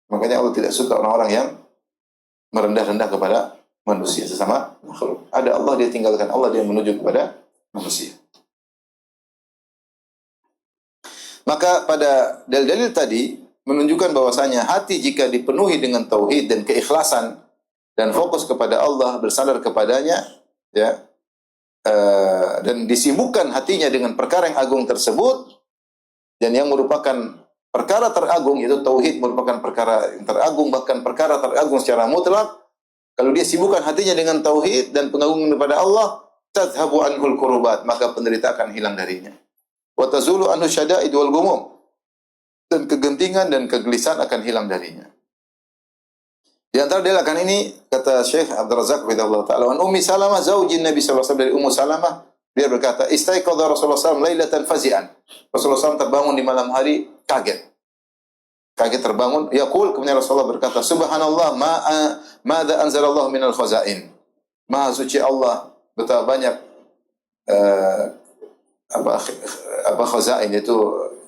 Makanya Allah tidak suka orang-orang yang merendah-rendah kepada manusia, sesama makhluk. Ada Allah, dia tinggalkan Allah, dia menuju kepada manusia. Maka pada dalil-dalil tadi menunjukkan bahwasanya hati jika dipenuhi dengan tauhid dan keikhlasan dan fokus kepada Allah, bersandar kepadanya, ya, dan disibukkan hatinya dengan perkara yang agung tersebut, dan yang merupakan perkara teragung, yaitu tauhid merupakan perkara yang teragung, bahkan perkara teragung secara mutlak. Kalau dia sibukkan hatinya dengan tauhid dan pengagungan kepada Allah, tadhhabu anhul kurubat, maka penderitaan akan hilang darinya. Wa tazulu anhu syada'id wal gumum, dan kegentingan dan kegelisahan akan hilang darinya. Di antara dalakan ini, kata Syekh Abdul Razak radhiyallahu ta'ala an Ummi Salamah zaujin Nabi sallallahu alaihi wasallam, dari Ummu Salamah, dia berkata, istaiqadha Rasulullah SAW lailatan fazi'an. Rasulullah SAW terbangun di malam hari kaget terbangun. Yaqul, kemudian Rasulullah berkata, subhanallah, ma'adha anzalallahu minal khazain. Maha suci Allah, betapa banyak khazain, itu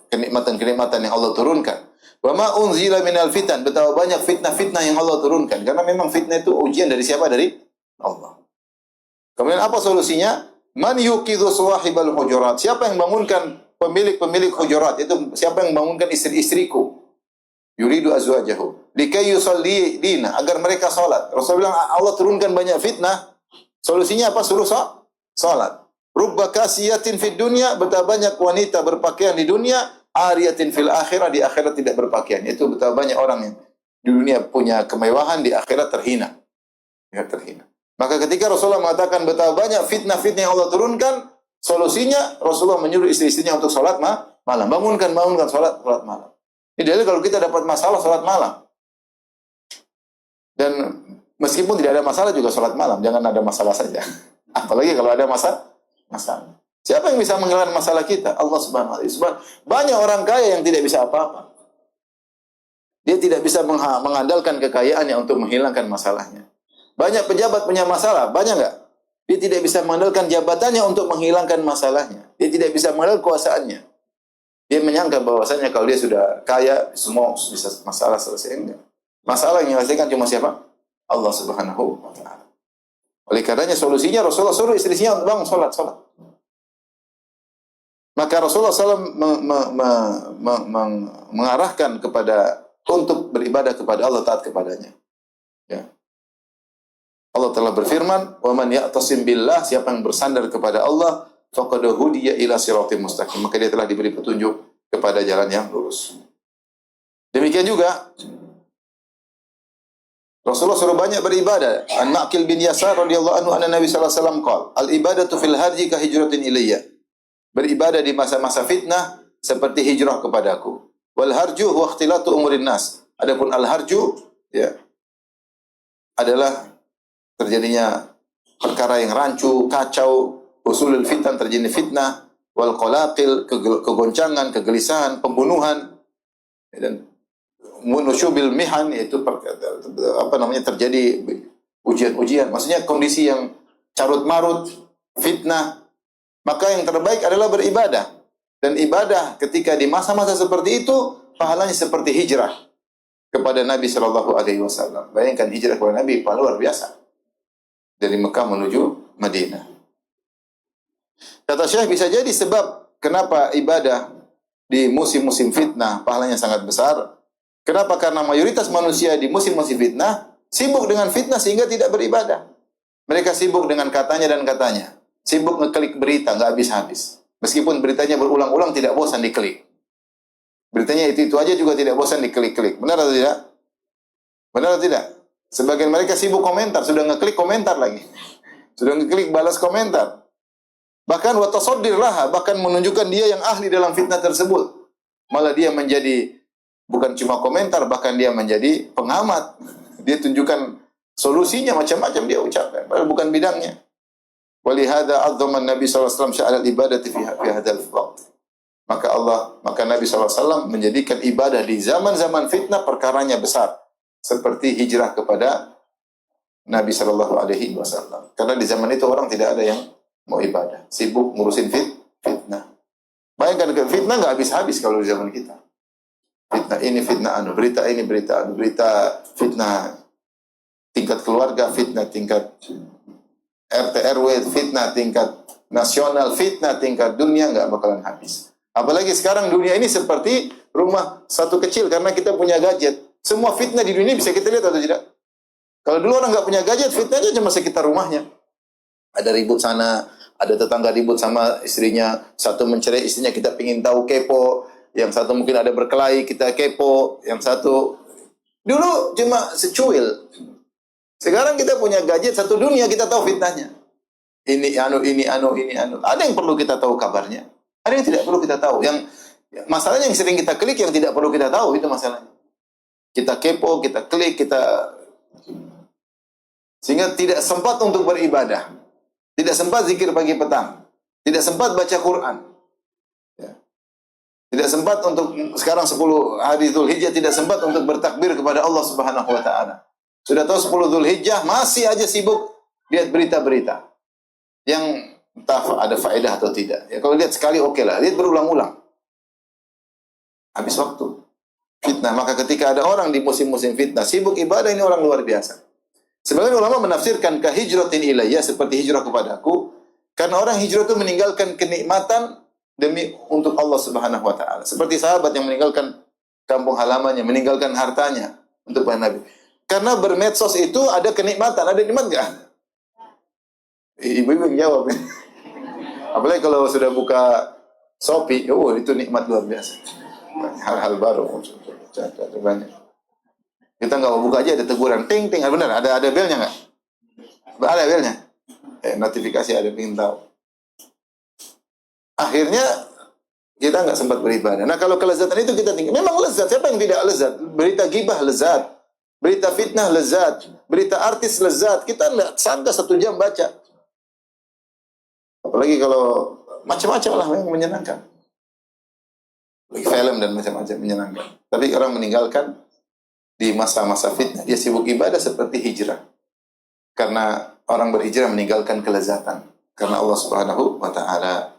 kenikmatan-kenikmatan yang Allah turunkan. Wa ma unzila minal fitan, betapa banyak fitnah-fitnah yang Allah turunkan. Karena memang fitnah itu ujian dari siapa? Dari Allah. Kemudian apa solusinya? Man yuqidhu sawahibal hujurat. Siapa yang bangunkan pemilik-pemilik hujurat? Itu siapa yang bangunkan istri-istriku? Yuridu azwajahu. Likai yusalli dina. Agar mereka salat. Rasulullah bilang Allah turunkan banyak fitnah. Solusinya apa? Suruh salat. Rubba kasiyatin fid dunya. Betapa banyak wanita berpakaian di dunia. Ariyatin fil akhirah. Di akhirat tidak berpakaian. Itu betapa banyak orang yang di dunia punya kemewahan. Di akhirat terhina. Ya, terhina. Maka ketika Rasulullah mengatakan betapa banyak fitnah-fitnah yang Allah turunkan, solusinya Rasulullah menyuruh istri-istrinya untuk salat malam. Bangunkan salat malam. Ini dalil kalau kita dapat masalah salat malam. Dan meskipun tidak ada masalah juga salat malam, jangan ada masalah saja. Apalagi kalau ada masalah. Siapa yang bisa menghilangkan masalah kita? Allah Subhanahu wa taala. Banyak orang kaya yang tidak bisa apa-apa. Dia tidak bisa mengandalkan kekayaannya untuk menghilangkan masalahnya. Banyak pejabat punya masalah, banyak enggak? Dia tidak bisa mengandalkan jabatannya untuk menghilangkan masalahnya. Dia tidak bisa mengandalkan kuasaannya. Dia menyangka bahwasanya kalau dia sudah kaya, semua bisa masalah selesai. Enggak. Masalah yang menyelesaikan cuma siapa? Allah Subhanahu wa taala. Oleh karenanya solusinya Rasulullah suruh istrinya untuk bangun salat. Maka Rasulullah SAW mengarahkan kepada untuk beribadah kepada Allah, taat kepadanya. Ya. Allah telah berfirman, "Wa man ya'tasim billah," siapa yang bersandar kepada Allah, faqad hudiya ila siratim mustaqim, maka dia telah diberi petunjuk kepada jalan yang lurus. Demikian juga Rasulullah suruh banyak beribadah. An Ma'qil bin Yasar radhiyallahu anhu anna Nabi sallallahu alaihi wasallam qala, "Al-ibadatu fil harji ka hijratin ilayya." Beribadah di masa-masa fitnah seperti hijrah kepadaku. Wal harju huwa ikhtilatu umurin nas. Adapun al-harju ya adalah terjadinya perkara yang rancu, kacau, usulul fitnah, terjadi fitnah, wal qalaqil, kegoncangan, kegelisahan, pembunuhan, dan munusyubil mihan, yaitu terjadi ujian-ujian. Maksudnya kondisi yang carut marut, fitnah. Maka yang terbaik adalah beribadah. Dan ibadah ketika di masa-masa seperti itu pahalanya seperti hijrah kepada Nabi Shallallahu Alaihi Wasallam. Bayangkan hijrah kepada Nabi luar biasa. Dari Mekah menuju Madinah. Kata Syekh, bisa jadi sebab kenapa ibadah di musim-musim fitnah pahalanya sangat besar. Kenapa? Karena mayoritas manusia di musim-musim fitnah sibuk dengan fitnah sehingga tidak beribadah. Mereka sibuk dengan katanya dan katanya. Sibuk ngeklik berita, nggak habis-habis. Meskipun beritanya berulang-ulang tidak bosan diklik. Beritanya itu aja juga tidak bosan diklik-klik. Benar atau tidak? Benar atau tidak? Sebagian mereka sibuk komentar, sudah ngeklik komentar lagi. Sudah ngeklik balas komentar. Bahkan watasaddir laha, bahkan menunjukkan dia yang ahli dalam fitnah tersebut. Malah dia menjadi bukan cuma komentar, bahkan dia menjadi pengamat. Dia tunjukkan solusinya macam-macam dia ucapkan, padahal bukan bidangnya. Walihada azzama Nabi sallallahu alaihi wasallam sya'al ibadati fi hadzal waqt. Maka Nabi sallallahu alaihi wasallam menjadikan ibadah di zaman-zaman fitnah perkaranya besar, seperti hijrah kepada Nabi sallallahu alaihi wasallam. Karena di zaman itu orang tidak ada yang mau ibadah, sibuk ngurusin fitnah. Bayangkan fitnah enggak habis-habis kalau di zaman kita. Fitnah ini, fitnah anu, berita ini, berita anu, berita fitnah tingkat keluarga, fitnah tingkat RT RW, fitnah tingkat nasional, fitnah tingkat dunia, enggak bakalan habis. Apalagi sekarang dunia ini seperti rumah satu kecil karena kita punya gadget. Semua fitnah di dunia bisa kita lihat atau tidak? Kalau dulu orang enggak punya gadget, fitnahnya cuma sekitar rumahnya. Ada ribut sana, ada tetangga ribut sama istrinya, satu mencerai istrinya, kita pingin tahu, kepo. Yang satu mungkin ada berkelahi, kita kepo. Yang satu dulu cuma secuil. Sekarang kita punya gadget satu dunia, kita tahu fitnahnya. Ini anu. Ada yang perlu kita tahu kabarnya. Ada yang tidak perlu kita tahu. Yang masalahnya yang sering kita klik, yang tidak perlu kita tahu, itu masalahnya. Kita kepo, kita klik, sehingga tidak sempat untuk beribadah. Tidak sempat zikir pagi petang. Tidak sempat baca Quran. Ya. Tidak sempat untuk sekarang 10 hari Dzulhijjah, tidak sempat untuk bertakbir kepada Allah Subhanahu wa taala. Sudah tahu 10 Dzulhijjah masih aja sibuk lihat berita-berita yang entah ada faedah atau tidak. Ya kalau lihat sekali oke lah, lihat berulang-ulang. Habis waktu. Fitnah. Maka ketika ada orang di musim-musim fitnah sibuk ibadah, ini orang luar biasa. Sebagian ulama menafsirkan kahijratin ilayya seperti hijrah kepadaku, karena orang hijrah itu meninggalkan kenikmatan demi untuk Allah Subhanahu wa taala. Seperti sahabat yang meninggalkan kampung halamannya, meninggalkan hartanya untuk para nabi. Karena bermedsos itu ada kenikmatan, ada nikmat enggak? Ibu-ibu yang jawab. Apalagi kalau sudah buka Shopee, oh itu nikmat luar biasa. Hal-hal baru banyak. Kita nggak mau buka aja ada teguran, ting ting, benar ada belnya nggak? Ada belnya. Notifikasi ada, ingin tahu. Akhirnya kita nggak sempat beribadah. Nah kalau kelezatan itu kita tinggal. Memang lezat. Siapa yang tidak lezat? Berita gibah lezat, berita fitnah lezat, berita artis lezat. Kita nggak sangka 1 jam baca. Apalagi kalau macam-macam lah yang menyenangkan. Film dan macam-macam menyenangkan. Tapi orang meninggalkan di masa-masa fitnah. Dia sibuk ibadah seperti hijrah. Karena orang berhijrah meninggalkan kelezatan. Karena Allah Subhanahu wa ta'ala.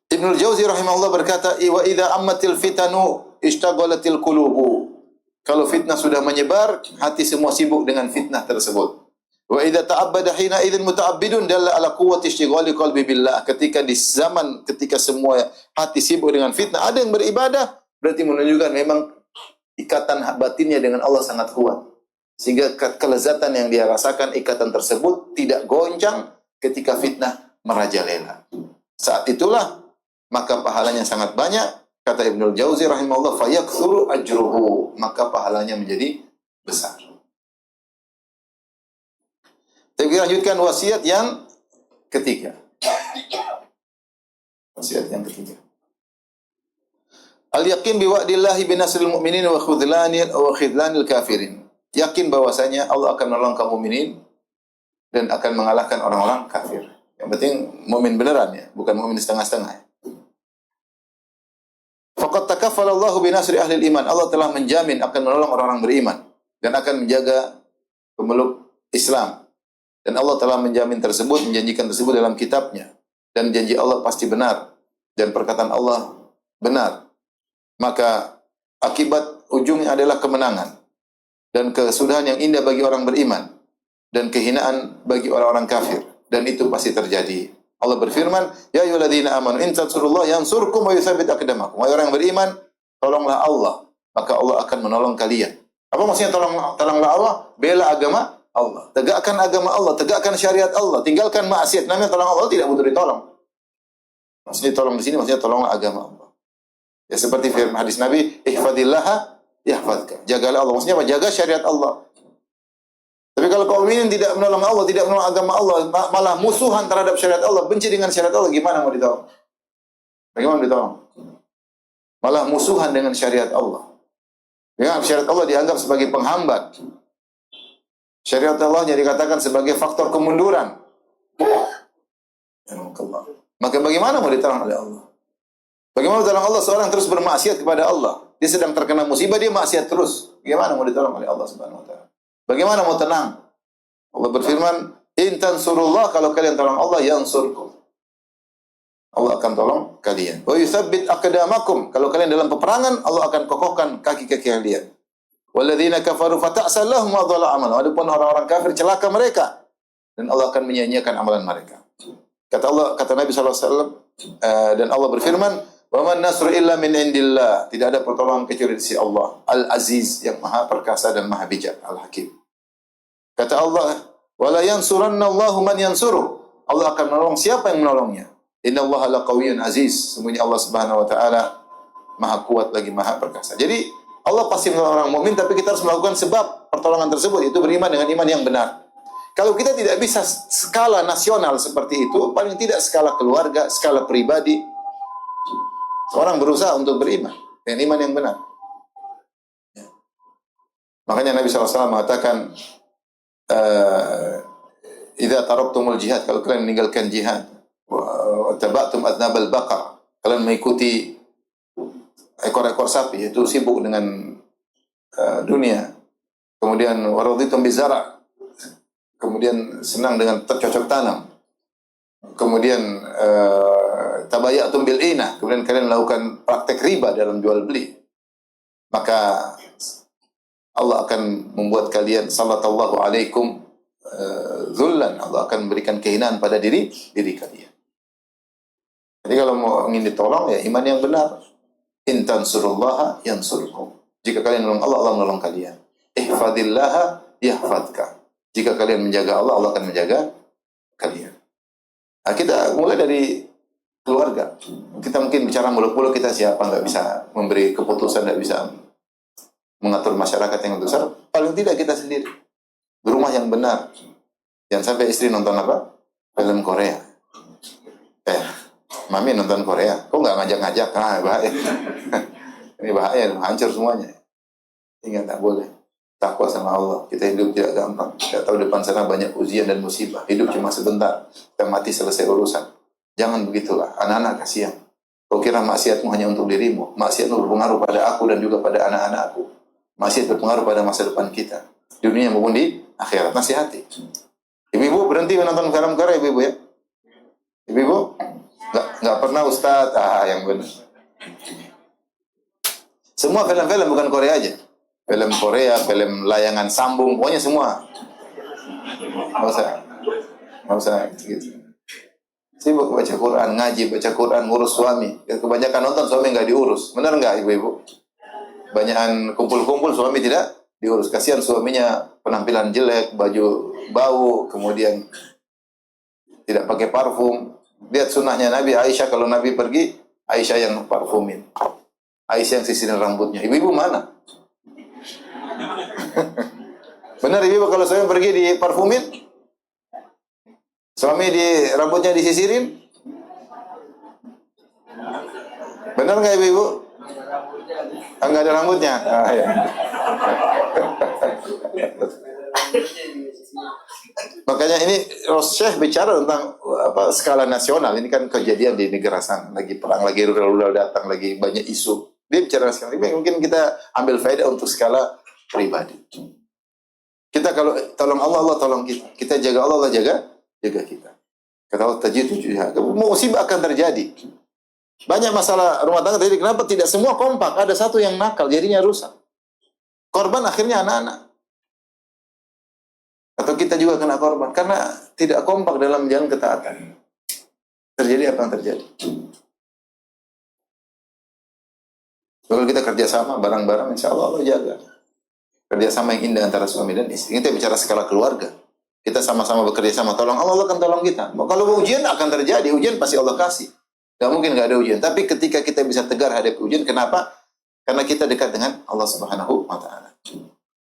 Ibnul Jauzi rahimahullah berkata, "Wa idza ammatil fitanu ishtagalatil qulubu." Kalau fitnah sudah menyebar, hati semua sibuk dengan fitnah tersebut. Wa idza ta'abbada hina idzin muta'abbidun dalla ala quwwati istighali qalbi billah. Ketika di zaman ketika semua hati sibuk dengan fitnah, ada yang beribadah, berarti menunjukkan memang ikatan batinnya dengan Allah sangat kuat. Sehingga kelezatan yang dia rasakan, ikatan tersebut tidak goncang ketika fitnah merajalela. Saat itulah maka pahalanya sangat banyak. Kata Ibnul Jauzi rahimahullah, fayakthuru ajruhu, maka pahalanya menjadi besar. Tapi kita lanjutkan wasiat yang ketiga. Wasiat yang ketiga. Al-yaqin biwa'dillahi binasril mu'minin wa khidlanil kafirin. Yakin bahwasanya Allah akan menolong kaum mukminin dan akan mengalahkan orang-orang kafir. Yang penting mukmin beneran ya, bukan mukmin setengah-setengah. Faqad takaffala Allahu binasri ahli iman. Allah telah menjamin akan menolong orang-orang beriman dan akan menjaga pemeluk Islam. Dan Allah telah menjamin tersebut, menjanjikan tersebut dalam kitabnya. Dan janji Allah pasti benar. Dan perkataan Allah benar. Maka akibat ujungnya adalah kemenangan. Dan kesudahan yang indah bagi orang beriman. Dan kehinaan bagi orang-orang kafir. Dan itu pasti terjadi. Allah berfirman, "Ya ayyuhalladzina amanu in tansurullah yansurkum wa yutsabbit aqdamakum." Wahai orang beriman, tolonglah Allah, maka Allah akan menolong kalian. Apa maksudnya tolonglah Allah? Bela agama Allah. Tegakkan agama Allah, tegakkan syariat Allah, tinggalkan maksiat. Namanya tolong Allah tidak butuh ditolong. Maksudnya tolong di sini maksudnya tolonglah agama Allah. Ya seperti firman hadis Nabi, "Ihfadillaha yahfadzka." Jagalah Allah. Maksudnya apa? Jaga syariat Allah. Tapi kalau kaum mukminin tidak menolong Allah, tidak menolong agama Allah, malah musuhan terhadap syariat Allah, benci dengan syariat Allah, gimana mau ditolong? Bagaimana ditolong? Malah musuhan dengan syariat Allah. Ya, syariat Allah dianggap sebagai penghambat. Syariat Allah yang dikatakan sebagai faktor kemunduran. Maka bagaimana mau ditolong oleh Allah? Bagaimana ditolong Allah? Seorang terus bermaksiat kepada Allah. Dia sedang terkena musibah, dia maksiat terus. Bagaimana mau ditolong oleh Allah Subhanahu wa ta'ala? Bagaimana mau tenang? Allah berfirman, "In tansurullah," kalau kalian tolong Allah, yansurkum. Allah akan tolong kalian. Wa yutsabbit aqdamakum, kalau kalian dalam peperangan, Allah akan kokohkan kaki-kaki kalian. Walladzina kafaru fata'sal lahum wa dhalla amalan. Adapun orang-orang kafir celaka mereka dan Allah akan menyia-nyiakan amalan mereka. Kata Nabi sallallahu alaihi wasallam, dan Allah berfirman, "Wa man nasru illa min indillah." Tidak ada pertolongan kecuali dari Allah, Al-Aziz yang Maha Perkasa dan Maha Bijak, Al-Hakim. Kata Allah, "Wala yansuranna Allahu man yansuruh." Allah akan menolong siapa yang menolongnya. Innallaha laqawiyyun aziz. Semuanya Allah Subhanahu wa taala Maha kuat lagi Maha Perkasa. Jadi Allah pasti menolong orang mukmin, tapi kita harus melakukan sebab pertolongan tersebut, itu beriman dengan iman yang benar. Kalau kita tidak bisa skala nasional seperti itu, paling tidak skala keluarga, skala pribadi, seorang berusaha untuk beriman dengan iman yang benar. Ya. Makanya Nabi SAW mengatakan, "Idza taraktumul jihad," kalau kalian meninggalkan jihad, wa taba'tum adnabal baqar, kalian mengikuti ekor-ekor sapi, itu sibuk dengan dunia. Kemudian waraditum bizara, kemudian senang dengan tercocok tanam. Kemudian tabayatum bil ina, kemudian kalian melakukan praktek riba dalam jual beli. Maka Allah akan membuat kalian sallallahu alaikum zullan. Allah akan memberikan kehinaan pada diri kalian. Jadi kalau mau ingin ditolong ya iman yang benar. In tansurullaha yansurkum. Jika kalian menolong Allah, Allah menolong kalian. Ihfadillaha yahfadka. Jika kalian menjaga Allah, Allah akan menjaga kalian. Nah, kita mulai dari keluarga. Kita mungkin bicara muluk-muluk, kita siapa, nggak bisa memberi keputusan, nggak bisa mengatur masyarakat yang besar. Paling tidak kita sendiri. Berumah yang benar. Jangan sampai istri nonton apa? Film Korea. Mami nonton Korea. Kok nggak ngajak-ngajak? Ah, bahaya. Ini bahaya, hancur semuanya. Ingat, tak boleh. Takwa sama Allah. Kita hidup tidak gampang. Tidak tahu depan sana banyak ujian dan musibah. Hidup cuma sebentar. Kita mati selesai urusan. Jangan begitulah. Anak-anak kasihan. Kau kira maksiatmu hanya untuk dirimu. Maksiatmu berpengaruh pada aku dan juga pada anak-anakku. Maksiat berpengaruh pada masa depan kita. Di dunia maupun di akhirat. Nasihati. Ibu-ibu berhenti menonton film Korea, ibu-ibu ya. Ibu-ibu nggak pernah Ustadz. Yang benar. Semua film-film bukan Korea aja. Film Korea, film layangan sambung, pokoknya semua. Nggak usah gitu. Sibuk baca Quran, ngaji, baca Quran, ngurus suami. Kebanyakan nonton suami nggak diurus. Benar nggak ibu-ibu? Banyakan kumpul-kumpul suami tidak diurus. Kasihan suaminya penampilan jelek, baju bau, kemudian tidak pakai parfum. Lihat sunnahnya Nabi Aisyah, kalau Nabi pergi, Aisyah yang parfumin. Aisyah yang sisirin rambutnya. Ibu-ibu mana? Benar ibu kalau suami pergi di parfumin? Suami di rambutnya disisirin? Benar nggak ibu-ibu? Enggak ada rambutnya. Ya. Makanya ini Syekh bicara tentang skala nasional. Ini kan kejadian di negara sana, lagi perang, lagi rudal datang, lagi banyak isu. Dia bicara skala. Mungkin kita ambil faedah untuk skala pribadi. Kita kalau tolong Allah, Allah tolong kita. Kita jaga Allah, Allah jaga kita. Kata Allah tajidu musibah akan terjadi. Banyak masalah rumah tangga terjadi. Kenapa tidak semua kompak? Ada satu yang nakal, jadinya rusak. Korban akhirnya anak-anak. Atau kita juga kena korban karena tidak kompak dalam jalan ketaatan. Terjadi apa yang terjadi? Kalau kita kerjasama bareng-bareng, insya Allah Allah jaga. Kerjasama yang indah antara suami dan istri. Kita bicara skala keluarga. Kita sama-sama bekerja sama, tolong Allah, Allah akan tolong kita. Kalau ujian akan terjadi, ujian pasti Allah kasih. Gak mungkin gak ada ujian. Tapi ketika kita bisa tegar hadapi ujian, kenapa? Karena kita dekat dengan Allah Subhanahu wa Ta'ala.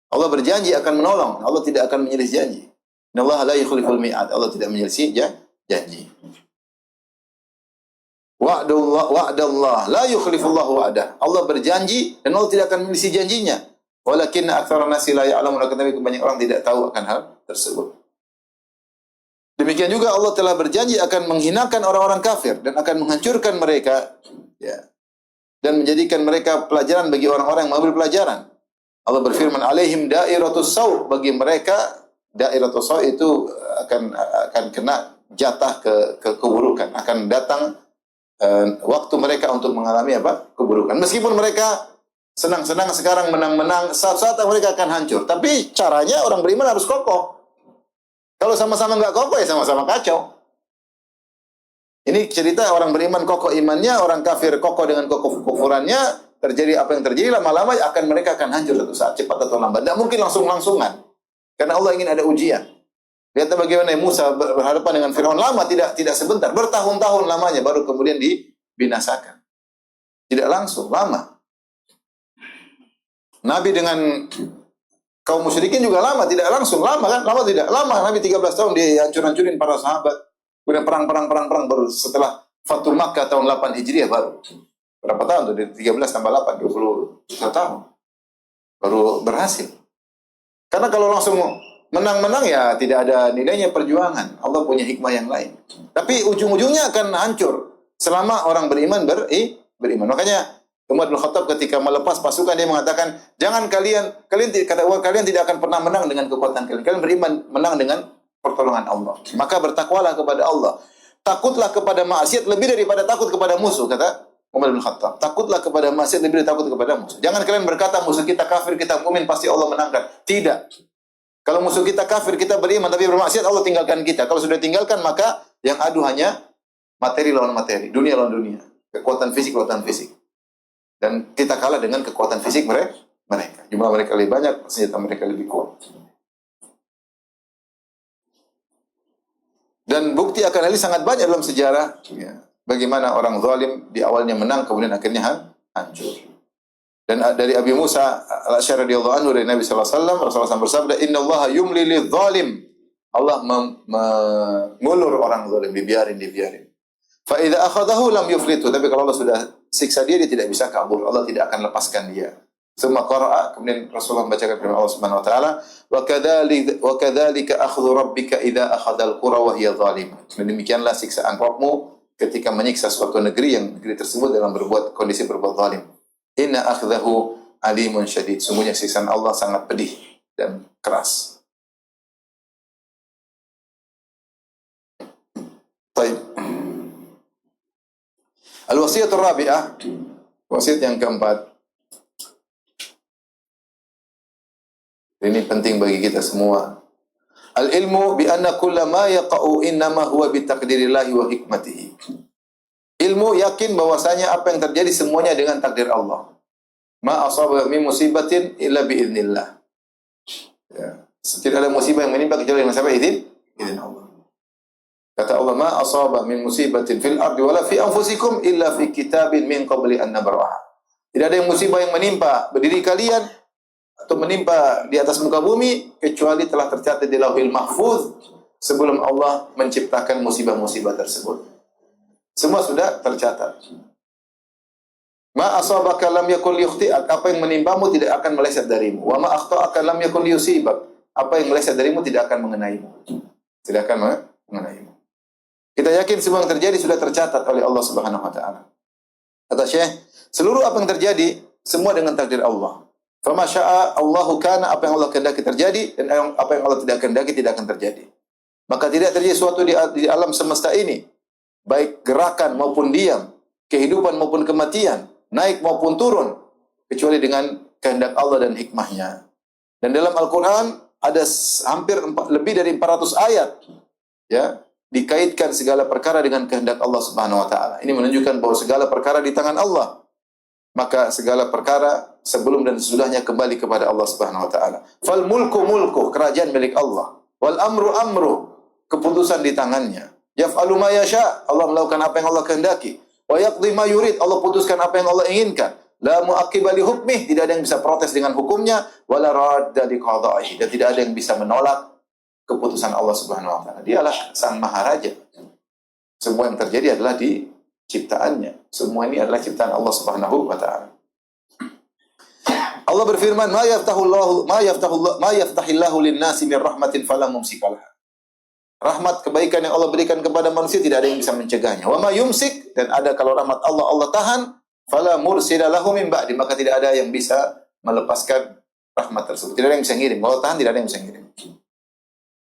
Allah berjanji akan menolong. Allah tidak akan menyelisih janji. Innallaha la yukhliful mi'ad. Allah tidak menyelisih janji. Wa'dallah la yukhlifullahu wa'dah. Allah berjanji dan Allah tidak akan menyelisih janjinya. Walakinna aktsara nasi la ya'lamun. Tapi banyak orang tidak tahu akan hal tersebut. Demikian juga Allah telah berjanji akan menghinakan orang-orang kafir dan akan menghancurkan mereka, ya, dan menjadikan mereka pelajaran bagi orang-orang yang mengambil pelajaran. Allah berfirman, alaihim dairatus saw, bagi mereka dairatus saw itu akan kena jatah ke keburukan, akan datang waktu mereka untuk mengalami keburukan. Meskipun mereka senang-senang sekarang menang-menang, saat-saat mereka akan hancur. Tapi caranya orang beriman harus kokoh. Kalau sama-sama nggak kokoh, ya sama-sama kacau. Ini cerita orang beriman kokoh imannya, orang kafir kokoh dengan kokoh kufurannya. Terjadi apa yang terjadi, lama-lama mereka akan hancur satu saat, cepat atau lambat. Tidak mungkin langsung-langsungan. Karena Allah ingin ada ujian. Lihat bagaimana Musa berhadapan dengan Firaun. Lama, tidak sebentar. Bertahun-tahun lamanya, baru kemudian dibinasakan. Tidak langsung, lama. Nabi dengan kaum musyrikin juga lama, tidak langsung. Lama kan? Lama tidak? Lama. Nabi 13 tahun dia hancur-hancurin para sahabat. Kemudian perang. Baru setelah Fathul Makkah tahun 8 Hijriah baru. Berapa tahun tuh? 13 tambah 8, 21 tahun. Baru berhasil. Karena kalau langsung menang-menang ya tidak ada nilainya perjuangan. Allah punya hikmah yang lain. Tapi ujung-ujungnya akan hancur selama orang beriman beriman. Makanya Umar bin Khattab ketika melepas pasukan dia mengatakan, jangan kalian tidak akan pernah menang dengan kekuatan kalian. Kalian beriman menang dengan pertolongan Allah. Maka bertakwalah kepada Allah. Takutlah kepada maksiat lebih daripada takut kepada musuh, kata Umar bin Khattab, takutlah kepada maksiat lebih dari takut kepada musuh. Jangan kalian berkata musuh kita kafir, kita mukmin, pasti Allah menangkan. Tidak. Kalau musuh kita kafir, kita beriman tapi bermaksiat, Allah tinggalkan kita. Kalau sudah tinggalkan, maka yang adu hanya materi lawan materi, dunia lawan dunia, kekuatan fisik lawan fisik. Dan kita kalah dengan kekuatan fisik mereka. Jumlah mereka lebih banyak, senjata mereka lebih kuat. Dan bukti akan hal ini sangat banyak dalam sejarah. Ya. Bagaimana orang zalim di awalnya menang, kemudian akhirnya hancur. Dan dari Abi Musa al-Asy'ari radhiyallahu anhu dari Nabi sallallahu alaihi wasallam, Rasulullah SAW bersabda, "Innallaha yumli lidh-dhalim." Allah mengulur orang zalim, dibiarin. Fa idza akhadahu lam yuflitu. Tapi kalau Allah sudah siksa dia tidak bisa kabur. Allah tidak akan lepaskan dia. Tsumma qara'a, kemudian Rasulullah membacakan firman Allah Subhanahu wa taala, "Wa kadzalika akhdhu rabbika idza akhadhal qura wa hiya zalimah." Demikianlah siksaan Rabbmu ketika menyiksa suatu negeri yang negeri tersebut dalam kondisi berbuat zalim. Inna akhdahu alimun syadid. Sungguhnya siksaan Allah sangat pedih dan keras. Baik. Al-wasiyatur rabi'ah, wasiat yang keempat. Ini penting bagi kita semua. Al-ilmu bi anna kulla ma yaqa'u innama huwa bi taqdirillahi wa hikmatihi. Ilmu yakin bahwasanya apa yang terjadi semuanya dengan takdir Allah. Ma asaba min musibatin illa bi idznillah. Ya, tidak ada musibah yang menimpa kecuali dengan sebab izin Allah. Kata Allah, ma asaba min musibatin fil ardi wala fi anfusikum illa fi kitabin min qabli an nabraha. Tidak ada yang musibah yang menimpa berdiri kalian atau menimpa di atas muka bumi kecuali telah tercatat di Lauhil Mahfuz sebelum Allah menciptakan musibah-musibah tersebut. Semua sudah tercatat. Ma asabaka lam yakun liyukhti'ak, apa yang menimpamu tidak akan meleset darimu. Wa ma akhta'aka lam yakun liyusibak, apa yang meleset darimu tidak akan mengenaimu. Tidak akan mengenaimu. Kita yakin semua yang terjadi sudah tercatat oleh Allah Subhanahu wa taala. Kata Syekh, seluruh apa yang terjadi semua dengan takdir Allah. Fama syaa Allahu kana, apa yang Allah kehendaki terjadi dan apa yang Allah tidak kehendaki tidak akan terjadi. Maka tidak terjadi sesuatu di alam semesta ini, baik gerakan maupun diam, kehidupan maupun kematian, naik maupun turun, kecuali dengan kehendak Allah dan hikmahnya. Dan dalam Al-Quran ada hampir lebih dari 400 ayat, ya, dikaitkan segala perkara dengan kehendak Allah Subhanahu wa taala. Ini menunjukkan bahwa segala perkara di tangan Allah. Maka segala perkara sebelum dan sesudahnya kembali kepada Allah Subhanahu wa taala. Fal mulku mulku, kerajaan milik Allah. Wal amru amru, keputusan di tangannya. Yaf'alu ma yasha, Allah melakukan apa yang Allah kehendaki. Wa yaqdi ma yurid, Allah putuskan apa yang Allah inginkan. La mu'aqqiba li hukmih, tidak ada yang bisa protes dengan hukumnya, wala radda li qada'ihi, dan tidak ada yang bisa menolak keputusan Allah Subhanahu wa taala. Dialah Sang Maharaja. Semua yang terjadi adalah di ciptaannya. Semua ini adalah ciptaan Allah Subhanahu wa taala. Allah berfirman, ma yaftahillahu lin-nasi min rahmatin fala mumsikalah. Rahmat kebaikan yang Allah berikan kepada manusia tidak ada yang bisa mencegahnya. Wa ma yumsik, dan ada kalau rahmat Allah tahan, fala mursila lahu min ba'di, maka tidak ada yang bisa melepaskan rahmat tersebut. Tidak ada yang bisa ngirim. Allah tahan, tidak ada yang bisa ngirim.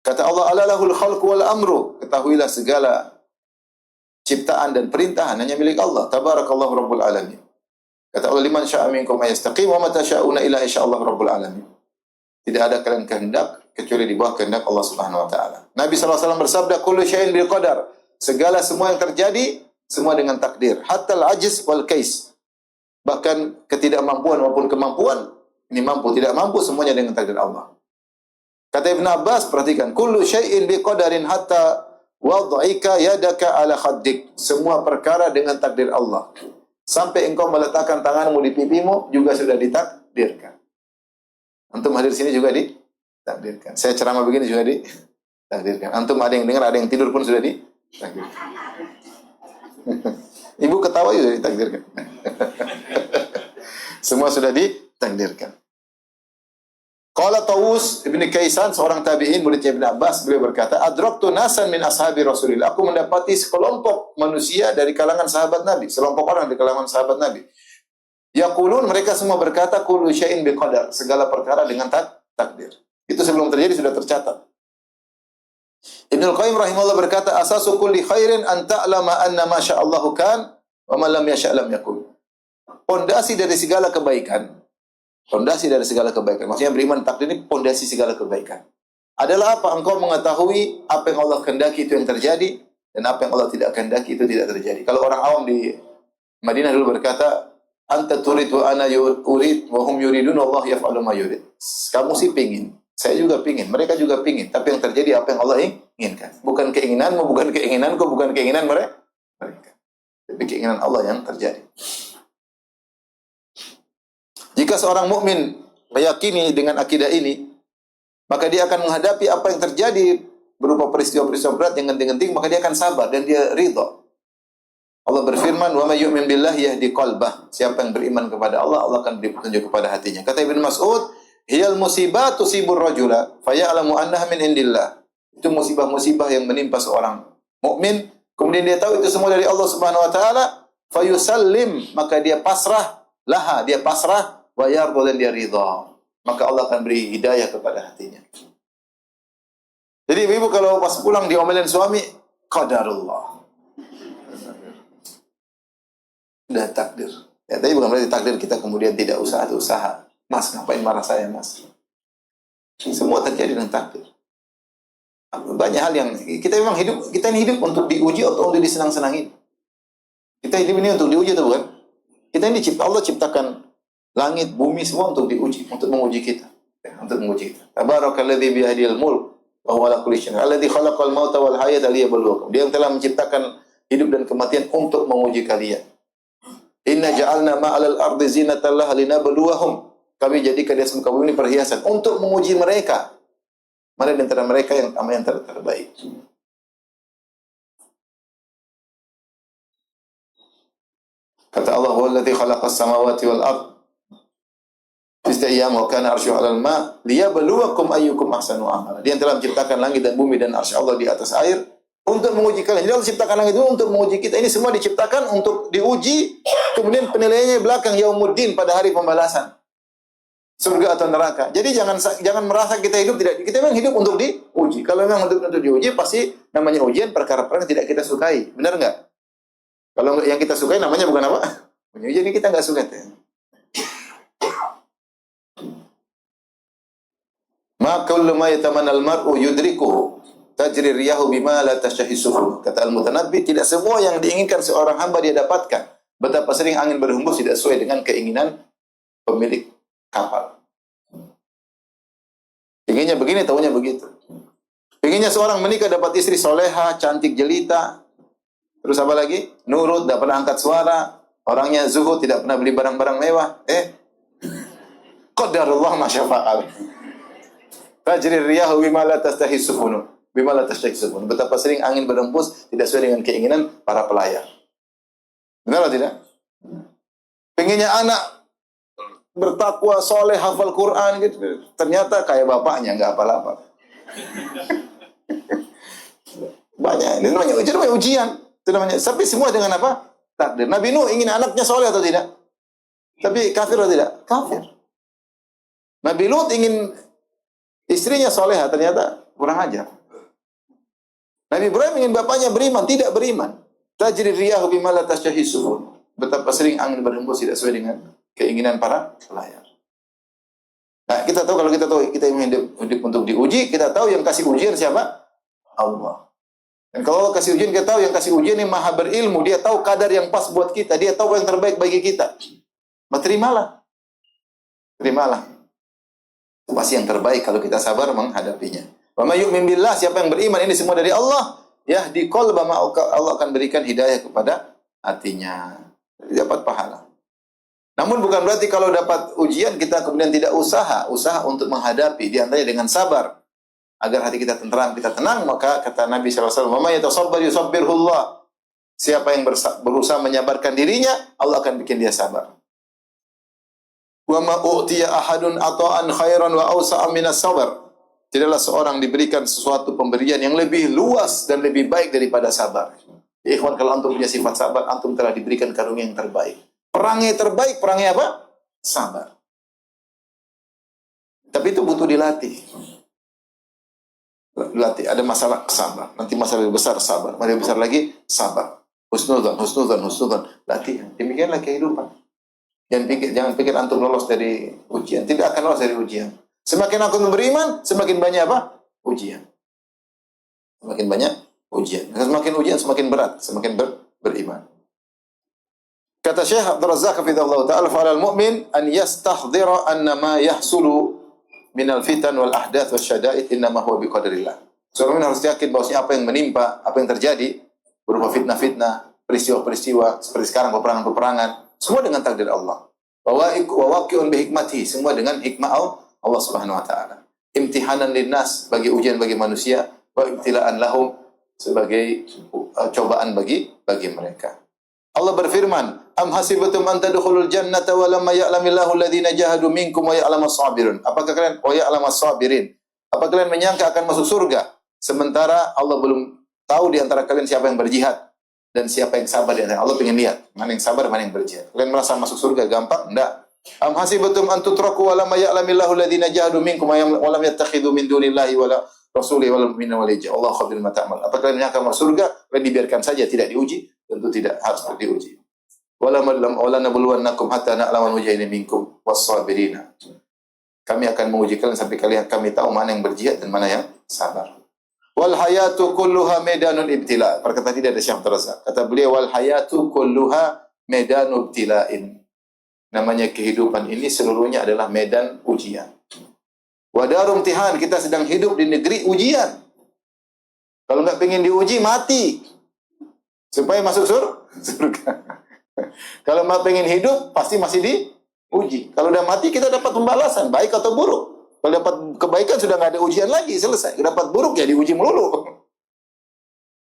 Kata Allah, alalahul khalqu wal amru, ketahuilah segala ciptaan dan perintahan hanya milik Allah. Tabarakallahu rabbul alamin. Kata Allah, liman syaa minkum ayastaqim wa ma tasyauna illa insyaallah rabbul alamin. Tidak ada kalian kehendak kecuali di bawah kehendak Allah Subhanahu wa taala. Nabi sallallahu alaihi wasallam bersabda, kullu syai'in bil qadar. Segala semua yang terjadi semua dengan takdir. Hatta al-ajz wal kais. Bahkan ketidakmampuan maupun kemampuan, ini mampu tidak mampu semuanya dengan takdir Allah. Kata Ibn Abbas, perhatikan, kullu syai'in bi qadarin hatta wad'ika yadaka ala khaddik. Semua perkara dengan takdir Allah. Sampai engkau meletakkan tanganmu di pipimu juga sudah ditakdirkan. Antum hadir sini juga ditakdirkan. Saya ceramah begini juga ditakdirkan. Antum ada yang dengar, ada yang tidur pun sudah ditakdirkan. Ibu ketawa juga ditakdirkan. Semua sudah ditakdirkan. Qala Tawus Ibn Kaisan, seorang tabi'in muridnya Ibn Abbas, beliau berkata, adraktu nasan min ashabi Rasulillah. Aku mendapati sekelompok manusia dari kalangan sahabat Nabi, sekelompok orang dari kalangan sahabat Nabi. Yaqulun, mereka semua berkata, kullu syai'in biqadar, segala perkara dengan takdir. Itu sebelum terjadi sudah tercatat. Ibnu Qayyim rahimahullah berkata, asasu kulli khairin an ta'lama anna ma sya'allahu kan Wa ma lam yasha' lam yakun. Pondasi dari segala kebaikan. Pondasi dari segala kebaikan. Maksudnya beriman takdir ini pondasi segala kebaikan. Adalah apa? Engkau mengetahui apa yang Allah kehendaki itu yang terjadi, dan apa yang Allah tidak kehendaki itu tidak terjadi. Kalau orang awam di Madinah dulu berkata, anta turid wa ana urid wa hum yuridun Allah yaf'alu ma yurid. Kamu sih pingin, saya juga pingin, mereka juga pingin, tapi yang terjadi apa yang Allah inginkan. Bukan keinginanmu, bukan keinginanku, bukan keinginan mereka. Tapi keinginan Allah yang terjadi. Jika seorang mukmin meyakini dengan akidah ini, maka dia akan menghadapi apa yang terjadi berupa peristiwa-peristiwa berat yang genting-genting, maka dia akan sabar dan dia ridha. Allah berfirman, "Wa may yu'min billahi yahdi qalbah." Siapa yang beriman kepada Allah, Allah akan beri petunjuk kepada hatinya. Kata Ibnu Mas'ud, "Hiyal musibatu tusibur rajula, faya'lamu annaha min indillah." Itu musibah-musibah yang menimpa seorang mukmin, kemudian dia tahu itu semua dari Allah Subhanahu wa taala, fayusallim, maka dia pasrah laha, dia pasrah, wa yarda, dan dia ridha. Maka Allah akan beri hidayah kepada hatinya. Jadi ibu kalau pas pulang diomelin suami, qadarullah. Udah takdir. Ya, tapi bukan berarti takdir kita kemudian tidak usaha. Mas, ngapain marah saya, Mas? Semua terjadi dengan takdir. Banyak hal yang kita memang hidup, kita ini hidup untuk diuji atau untuk disenang-senangin. Kita hidup ini untuk diuji atau bukan? Kita ini Allah ciptakan langit, bumi semua untuk diuji, untuk menguji kita. Untuk menguji kita. Tabarakalladzi biyadihil mulk wa huwa ala kulli syai'in alladzi khalaqal mauta wal hayata liyabluwakum. Dia yang telah menciptakan hidup dan kematian untuk menguji kalian. Inna ja'alna ma'alal ardi zinatan laha linabluwahum. Kami jadikan di atas muka bumi ini perhiasan untuk menguji mereka. Mana di antara mereka yang terbaik. Kata Allah, "Wallazi khalaqas samawati wal ard fi sittati ayyam wa kana 'arshuhu 'alal ma' liyabluwakum ayyukum ahsanu amala." Dia yang telah menciptakan langit dan bumi dan arsy Allah di atas air untuk menguji kalian. Jadi Allah ciptakan langit itu untuk menguji kita. Ini semua diciptakan untuk diuji, kemudian penilaiannya belakang yaumuddin, pada hari pembalasan. Surga atau neraka. Jadi jangan merasa kita hidup tidak, kita memang hidup untuk diuji. Kalau memang untuk diuji, pasti namanya ujian perkara-perkara yang tidak kita sukai. Benar enggak? Kalau yang kita sukai namanya bukan apa? Ujian kita enggak suka. Ma kullu ma yatamanna al-mar'u yudrikuhu tajri riyahu bima la tashtahi sufun. Kata Al-Mutanabbi, tidak semua yang diinginkan seorang hamba dia dapatkan. Betapa sering angin berhembus tidak sesuai dengan keinginan pemilik kapal. Inginnya begini, tahunya begitu. Inginnya seorang menikah dapat istri soleha, cantik jelita. Terus apa lagi? Nurut, tidak pernah angkat suara. Orangnya zuhud, tidak pernah beli barang-barang mewah. Qadarullah ma syafa'al. Tajri riyahu bima la tastahi sufunu. Bima la tastahi sufunu. Betapa sering angin berhembus tidak sesuai dengan keinginan para pelayar. Benar atau tidak? Pengennya anak bertakwa, soleh, hafal Quran gitu. Ternyata kayak bapaknya, nggak apa-apa. Banyak. Ini namanya ujian. Itu namanya. Tapi semua dengan apa? Takdir. Nabi Nuh ingin anaknya soleh atau tidak? Tapi kafir atau tidak? Kafir. Nabi Lut ingin istrinya soleh, ternyata kurang ajar. Nabi Ibrahim ingin bapaknya beriman, tidak beriman. Tajri riyahu bima la tashtahi sufun. Betapa sering angin berhembus tidak sesuai dengan keinginan para pelayar. Nah, kita tahu, kalau kita tahu kita hidup untuk diuji, kita tahu yang kasih ujian siapa? Allah. Dan kalau Allah kasih ujian, kita tahu yang kasih ujian ini maha berilmu. Dia tahu kadar yang pas buat kita. Dia tahu yang terbaik bagi kita. Maka terimalah. Terimalah. Itu pasti yang terbaik kalau kita sabar menghadapinya. Wa may yu'min billah, siapa yang beriman, ini semua dari Allah. Yahdi qalba, Allah akan berikan hidayah kepada hatinya. Dapat pahala. Namun bukan berarti kalau dapat ujian kita kemudian tidak usaha untuk menghadapi, di antaranya dengan sabar agar hati kita tenteram, kita tenang. Maka kata Nabi sallallahu alaihi wasallam, "Man yatasabbar yusabbirhullah." Siapa yang berusaha menyabarkan dirinya, Allah akan bikin dia sabar. Wa ma u'tiya ahadun ata'an khairan wa awsa'a minas sabr. Tidaklah seorang diberikan sesuatu pemberian yang lebih luas dan lebih baik daripada sabar. Ya, ikhwan, kalau antum punya sifat sabar, antum telah diberikan karunia yang terbaik. Perangnya terbaik, perangnya apa? Sabar. Tapi itu butuh dilatih. Dilatih, ada masalah, sabar. Nanti masalah lebih besar, sabar. Masalah lebih besar lagi, sabar. husnudzan. Latihan. Demikianlah kehidupan. Jangan pikir antum lolos dari ujian. Tidak akan lolos dari ujian. Semakin antum beriman, semakin banyak apa? Ujian. Semakin banyak ujian. Semakin ujian, semakin berat. Semakin beriman. Kata Syekh Abdul Razzaq hafizahullah ta'ala, fa'alal mu'min an yastahdhira anna ma yahsulu minal fitan wal ahdath was syada'id innama huwa biqadrillah. Seorang harus yakin bahwasanya apa yang menimpa, apa yang terjadi berupa fitnah-fitnah, peristiwa-peristiwa seperti sekarang peperangan-peperangan, semua dengan takdir Allah. Wa waqi'un bi hikmatihi, semua dengan hikmah Allah Subhanahu wa taala. Imtihanan linnas, bagi ujian bagi manusia, wa ibtilaan lahum, sebagai cobaan bagi mereka. Allah berfirman, "Am hasibatum an tadkhulul jannata wa lamma ya'lamillahu alladziina jahadu minkum wa ya'lamas sabirun." Apakah sabirin? Apakah kalian menyangka akan masuk surga sementara Allah belum tahu di antara kalian siapa yang berjihad dan siapa yang sabar di antara Allah ingin lihat mana yang sabar, mana yang berjihad. Kalian merasa masuk surga gampang? Enggak. Am hasibatum an tutraku wa lamma ya'lamillahu alladziina jahadu minkum wa lam yattakhidhu min dunillahi wala rasuli wal mu'minina waliyya. Allah khabirun ma ta'mal. Apakah kalian menyangka masuk surga? Kalian dibiarkan saja, tidak diuji? Tentu tidak, harus diuji. Wala nabluwannakum hatta na'lamal mujahidin minkum was-sabirina. Kami akan menguji kalian sampai kami tahu mana yang berjihad dan mana yang sabar. Wal hayatu kulluha medanun ibtila. Perkataan tidak ada Syekh Abdurrazzaq. Kata beliau, wal hayatu kulluha medanun ibtila'in. Namanya kehidupan ini seluruhnya adalah medan ujian. Wa darum imtihan, kita sedang hidup di negeri ujian. Kalau enggak pengen diuji, mati. Supaya masuk surga. Kalau mau pengen hidup, pasti masih diuji. Kalau udah mati, kita dapat pembalasan, baik atau buruk. Kalau dapat kebaikan, sudah nggak ada ujian lagi, selesai. Dapat buruk, ya diuji melulu.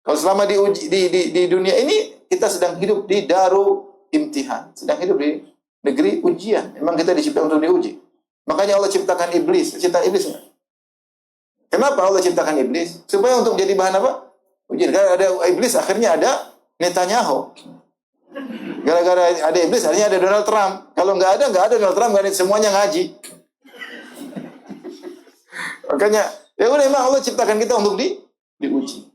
Kalau selama di dunia ini, kita sedang hidup di daru imtihan. Sedang hidup di negeri ujian. Memang kita diciptakan untuk diuji. Makanya Allah ciptakan iblis. Ciptakan iblis nggak? Kenapa Allah ciptakan iblis? Supaya untuk jadi bahan apa? Ujian. Karena ada iblis, akhirnya ada Netanyahu. Gara-gara ada iblis, akhirnya ada Donald Trump. Kalau nggak ada Donald Trump, nggak ada, semuanya ngaji. Makanya, ya udah, memang Allah ciptakan kita untuk diuji.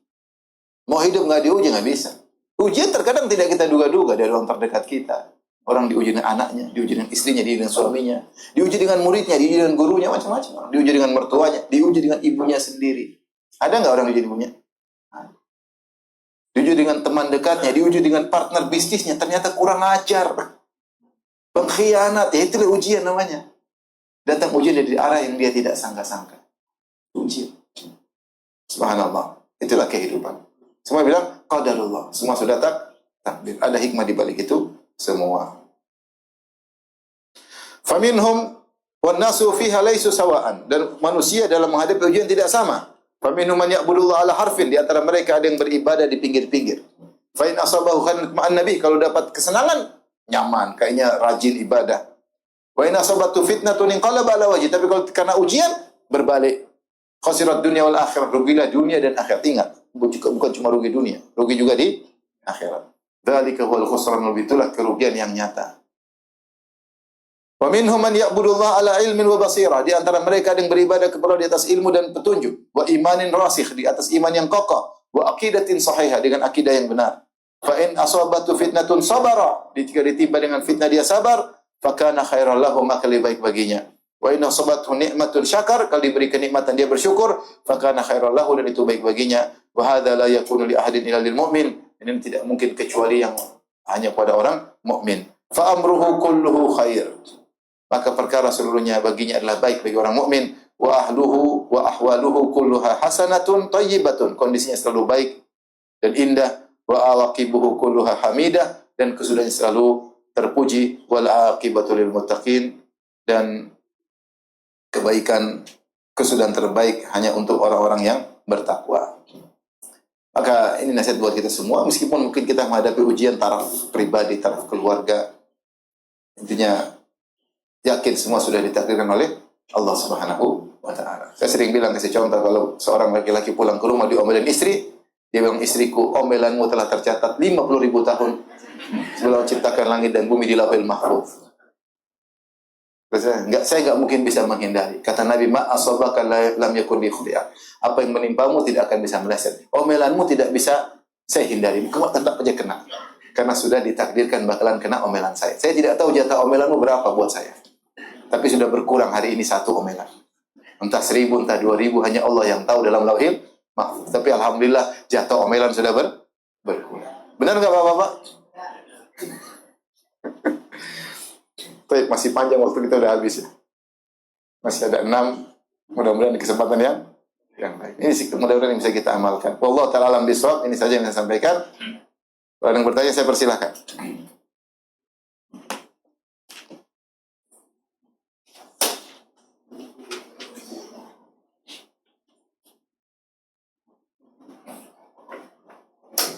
Mau hidup nggak diuji, nggak bisa. Ujian terkadang tidak kita duga-duga dari orang terdekat kita. Orang diuji dengan anaknya, diuji dengan istrinya, diuji dengan suaminya, diuji dengan muridnya, diuji dengan gurunya, macam-macam. Diuji dengan mertuanya, diuji dengan ibunya sendiri. Ada nggak orang diuji ibunya? Diuji dengan teman dekatnya, diuji dengan partner bisnisnya, ternyata kurang ajar, pengkhianat, ya itulah ujian namanya. Datang ujian dari arah yang dia tidak sangka-sangka. Ujian. Subhanallah. Itulah kehidupan. Semua bilang, qadarullah. Semua sudah takdir. Ada hikmah di balik itu semua. Faminhum wan nasu fiha laisu sawaan. Dan manusia dalam menghadapi ujian tidak sama. Faminhum man ya'budullah ala harfin, di antara mereka ada yang beribadah di pinggir-pinggir. Fa in asabahu khairun ma'an nabi, kalau dapat kesenangan nyaman, kayaknya rajin ibadah. Wa in asabatu fitnatun inqalaba ala wajhi, tapi kalau karena ujian berbalik. Khasirat dunya wal akhirah, rugilah dunia dan akhirat. Ingat, bukan cuma rugi dunia, rugi juga di akhirat. Dzalika huwal khusranul, itulah kerugian yang nyata. Wa minhum man ya'budullah ala ilmin wa basirah, di antara mereka ada yang beribadah kepada di atas ilmu dan petunjuk, wa imanin rasikh, di atas iman yang kokoh, wa aqidatin sahihah, dengan akidah yang benar. Fa in asabatu fitnatun sabara, jika ditimpa dengan fitnah dia sabar, fa kana khairan lahu, maka lebih baik baginya. Wa in asabathu ni'matun syakar, kalau diberi kenikmatan dia bersyukur, fa kana khairan lahu, dan itu baik baginya. Wa hadza la yakunu li ahadin illa lil mu'min, ini tidak mungkin kecuali yang hanya pada orang mukmin. Fa amruhu kulluhu khair, maka perkara seluruhnya baginya adalah baik bagi orang mukmin. Wa ahluhu wa ahwaluhu kulluha hasanatun thayyibatun, kondisinya selalu baik dan indah. Wa awaqibuhu kulluha hamidah, dan kesudahannya selalu terpuji. Wal aqibatu lil muttaqin, dan kebaikan, kesudahan terbaik hanya untuk orang-orang yang bertakwa. Maka ini nasihat buat kita semua, meskipun mungkin kita menghadapi ujian taraf pribadi, taraf keluarga, intinya yakin semua sudah ditakdirkan oleh Allah Subhanahu wa ta'ala. Saya sering bilang, kasih contoh, kalau seorang laki-laki pulang ke rumah diomelin istri, dia bilang, istriku, omelanmu telah tercatat 50.000 tahun sebelum ciptakan langit dan bumi di Lauhil Mahfuz. Saya enggak mungkin bisa menghindari. Kata Nabi, ma asabaka lam yakun li khuti'ah. Apa yang menimpamu tidak akan bisa meleset. Omelanmu tidak bisa Saya hindari, kamu tetap aja kena. Karena sudah ditakdirkan bakalan kena omelan saya. Saya tidak tahu jatah omelanmu berapa buat saya. Tapi sudah berkurang hari ini 1 omelan. Entah 1000, entah 2000, hanya Allah yang tahu dalam lauhil mahfuz. Tapi alhamdulillah jatah omelan sudah berkurang. Benar nggak Bapak-bapak? Baik, masih panjang waktu kita udah habis ya. Masih ada 6. Mudah-mudahan di kesempatan yang lain. Ini sih mudah-mudahan yang bisa kita amalkan. Wallahu ta'ala alam bisawab. Ini saja yang saya sampaikan. Kalau ada yang bertanya saya persilahkan.